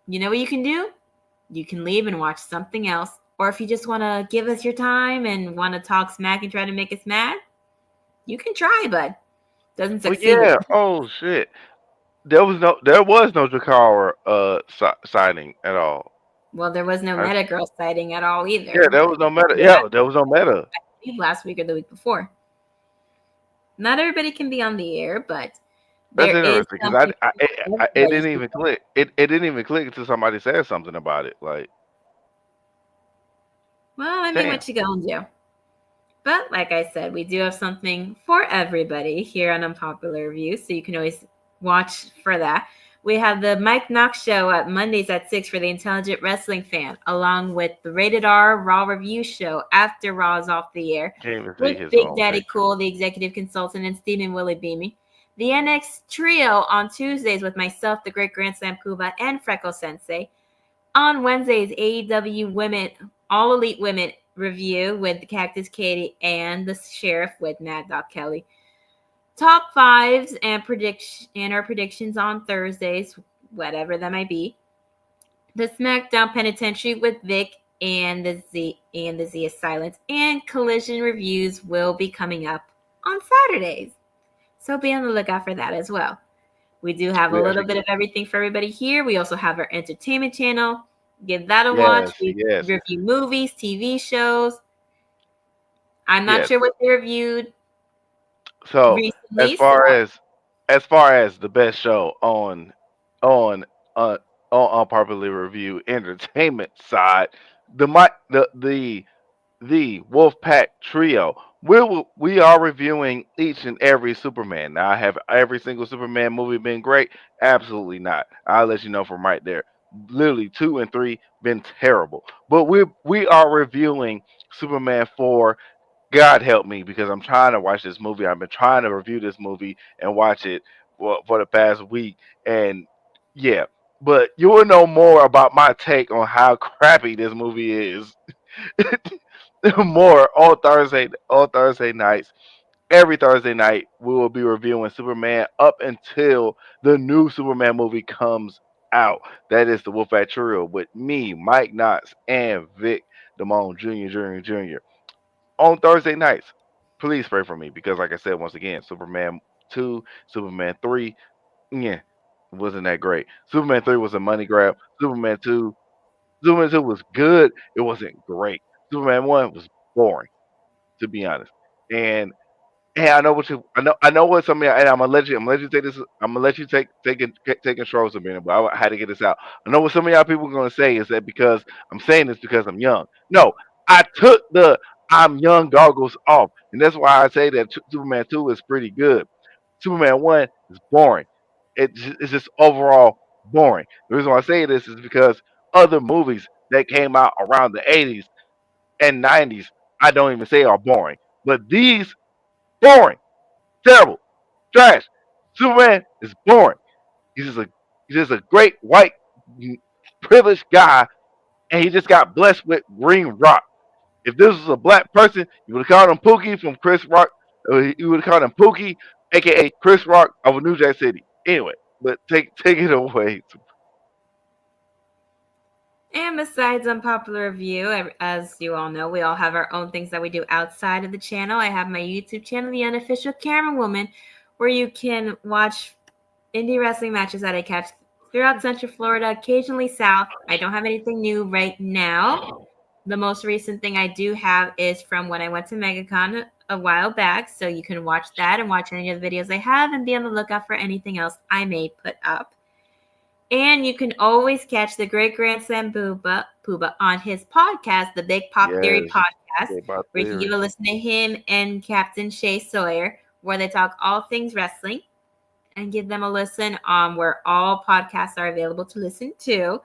Speaker 2: You know what you can do? You can leave and watch something else. Or if you just want to give us your time and want to talk smack and try to make us mad, you can try, but doesn't
Speaker 1: oh
Speaker 2: succeed.
Speaker 1: yeah. Oh shit. There was no Jakara signing at all.
Speaker 2: Well, there was no
Speaker 1: I,
Speaker 2: Meta Girl sighting at all
Speaker 1: yeah,
Speaker 2: either.
Speaker 1: there was
Speaker 2: Like
Speaker 1: no meta.
Speaker 2: we had
Speaker 1: Yeah, there was no meta.
Speaker 2: last week or the week before. Not everybody can be on the air, but
Speaker 1: That's
Speaker 2: there is
Speaker 1: interesting because
Speaker 2: something for
Speaker 1: it
Speaker 2: everybody.
Speaker 1: didn't even click. It didn't even click until somebody said something about it. Like,
Speaker 2: Well, I mean,
Speaker 1: damn.
Speaker 2: what you gonna do? But like I said, we do have something for everybody here on Unpopular Review, so you can always watch for that. We have the Mike Knox Show at Mondays at 6 for the intelligent wrestling fan, along with the Rated R Raw Review Show after Raw is off the air,
Speaker 1: Can't even see
Speaker 2: with
Speaker 1: his
Speaker 2: Big
Speaker 1: own
Speaker 2: Daddy
Speaker 1: picture.
Speaker 2: Cool, the executive consultant, and Stephen Willie Beamy. The NX Trio on Tuesdays with myself, the Great Grand Slam Kuba, and Freckle Sensei. On Wednesdays, AEW Women, All Elite Women review with Cactus Katie and the Sheriff with Mad Dog Kelly. Top fives and our predictions on Thursdays, whatever that might be. The SmackDown Penitentiary with Vic and the Z is Silence, and Collision reviews will be coming up on Saturdays. So be on the lookout for that as well. We do have a
Speaker 1: We
Speaker 2: little
Speaker 1: actually,
Speaker 2: bit of everything for everybody here. We also have our entertainment channel. Give that a watch.
Speaker 1: yes,
Speaker 2: We
Speaker 1: yes,
Speaker 2: review movies, TV shows. I'm not
Speaker 1: yes.
Speaker 2: sure what they reviewed.
Speaker 1: So as
Speaker 2: recently. So
Speaker 1: far as as far as the best show on uh on popular review entertainment side, the Wolfpack Trio. We are reviewing each and every Superman. Now, have every single Superman movie been great? Absolutely not. I'll let you know from right there. Literally 2 and 3 been terrible. But we are reviewing Superman 4. God help me because I'm trying to watch this movie. I've been trying to review this movie and watch it for the past week. And yeah, but you will know more about my take on how crappy this movie is more on Thursday nights. Every Thursday night, we will be reviewing Superman up until the new Superman movie comes out. That is the Wolfpack Trio with me, Mike Knox, and Vic Damone Jr. On Thursday nights. Please pray for me because, like I said, once again, Superman 2, Superman 3, yeah, wasn't that great. Superman 3 was a money grab. Superman 2 was good. It wasn't great. Superman 1 was boring, to be honest. And hey, I know what some of y'all, and I'm gonna let you take this. I'm gonna let you take control of it. But I had to get this out. I know what some of y'all people are gonna say is that because I'm saying this because I'm young. No, I took the I'm young goggles off, and that's why I say that Superman 2 is pretty good. Superman 1 is boring. It's just overall boring. The reason why I say this is because other movies that came out around the 80s and 90s, I don't even say are boring. But these boring, terrible, trash. Superman is boring. He's just a great white privileged guy, and he just got blessed with green rock. If this was a black person, you would have called him Pookie from Chris Rock. You would have called him Pookie, aka Chris Rock of New Jack City. Anyway, but take it away.
Speaker 2: and besides unpopular review, as you all know, we all have our own things that we do outside of the channel. I have my YouTube channel, The Unofficial Camera Woman, where you can watch indie wrestling matches that I catch throughout Central Florida, occasionally South. I don't have anything new right now. The most recent thing I do have is from when I went to MegaCon a while back, so you can watch that and watch any of the videos I have and be on the lookout for anything else I may put up. And you can always catch the great grandson Pooba on his podcast, the Big Pop Theory
Speaker 1: Yes,
Speaker 2: podcast,
Speaker 1: about
Speaker 2: where you can give
Speaker 1: theory.
Speaker 2: a listen to him and Captain Shay Sawyer, where they talk all things wrestling. And give them a listen where all podcasts are available to listen to.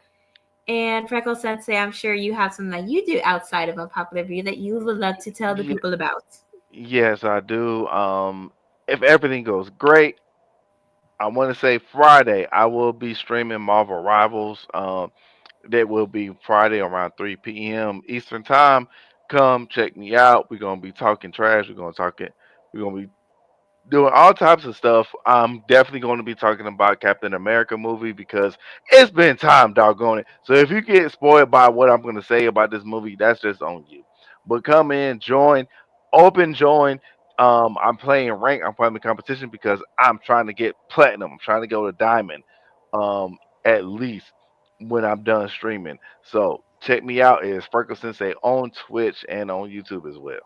Speaker 2: And Freckle Sensei, I'm sure you have something that you do outside of Unpopular View that you would love to tell the
Speaker 1: Ye-
Speaker 2: people about.
Speaker 1: Yes, I do. If everything goes great, I want to say Friday I will be streaming Marvel Rivals. That will be Friday around 3 p.m. Eastern time. Come check me out. We're gonna be talking trash. We're gonna be doing all types of stuff. I'm definitely going to be talking about Captain America movie because it's been time, doggone it. So if you get spoiled by what I'm going to say about this movie, that's just on you. But come in, join, open join. I'm playing rank. I'm playing the competition because I'm trying to get platinum. I'm trying to go to diamond, at least when I'm done streaming. So check me out. It's Freckle Sensei on Twitch and on YouTube as well.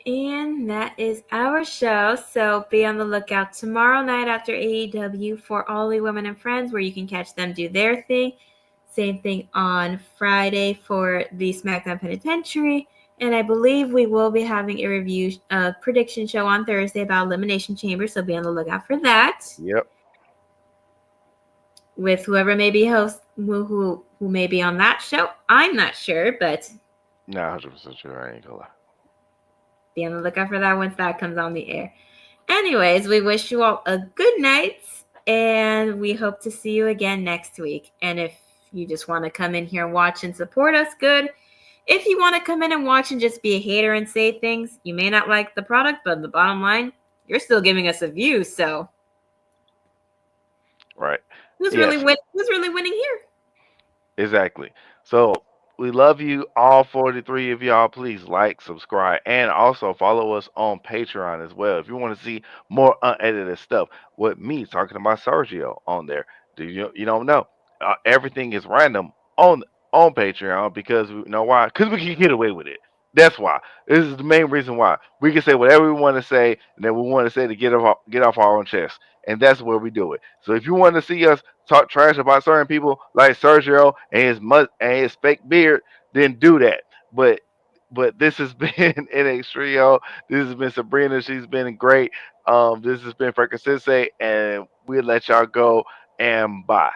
Speaker 2: And that is our show. So be on the lookout tomorrow night after AEW for All the Women and Friends, where you can catch them do their thing. Same thing on Friday for the SmackDown Penitentiary. And I believe we will be having a review prediction show on Thursday about Elimination Chamber. So be on the lookout for that.
Speaker 1: Yep.
Speaker 2: With whoever may be who may be on that show. I'm not sure, but
Speaker 1: Nah, 100% sure. I ain't gonna lie.
Speaker 2: be on the lookout for that once that comes on the air. Anyways, we wish you all a good night, and we hope to see you again next week. And if you just want to come in here and watch and support us, good. If you want to come in and watch and just be a hater and say things, you may not like the product, but the bottom line, you're still giving us a view. So
Speaker 1: Right.
Speaker 2: who's really
Speaker 1: Yes.
Speaker 2: who's really winning here?
Speaker 1: Exactly. So we love you, all 43 of y'all. Please like, subscribe, and also follow us on Patreon as well. If you want to see more unedited stuff with me talking about Sergio on there, you don't know? Everything is random on Patreon because you know why? Because we can get away with it. That's why. This is the main reason why. We can say whatever we want to say, and then we want to say to get off our own chest, and that's where we do it. So if you want to see us talk trash about certain people like Sergio and and his fake beard, then do that. But this has been NX Trio. This has been Sabrina. She's been great. This has been Freckles Sensei, and we'll let y'all go and bye.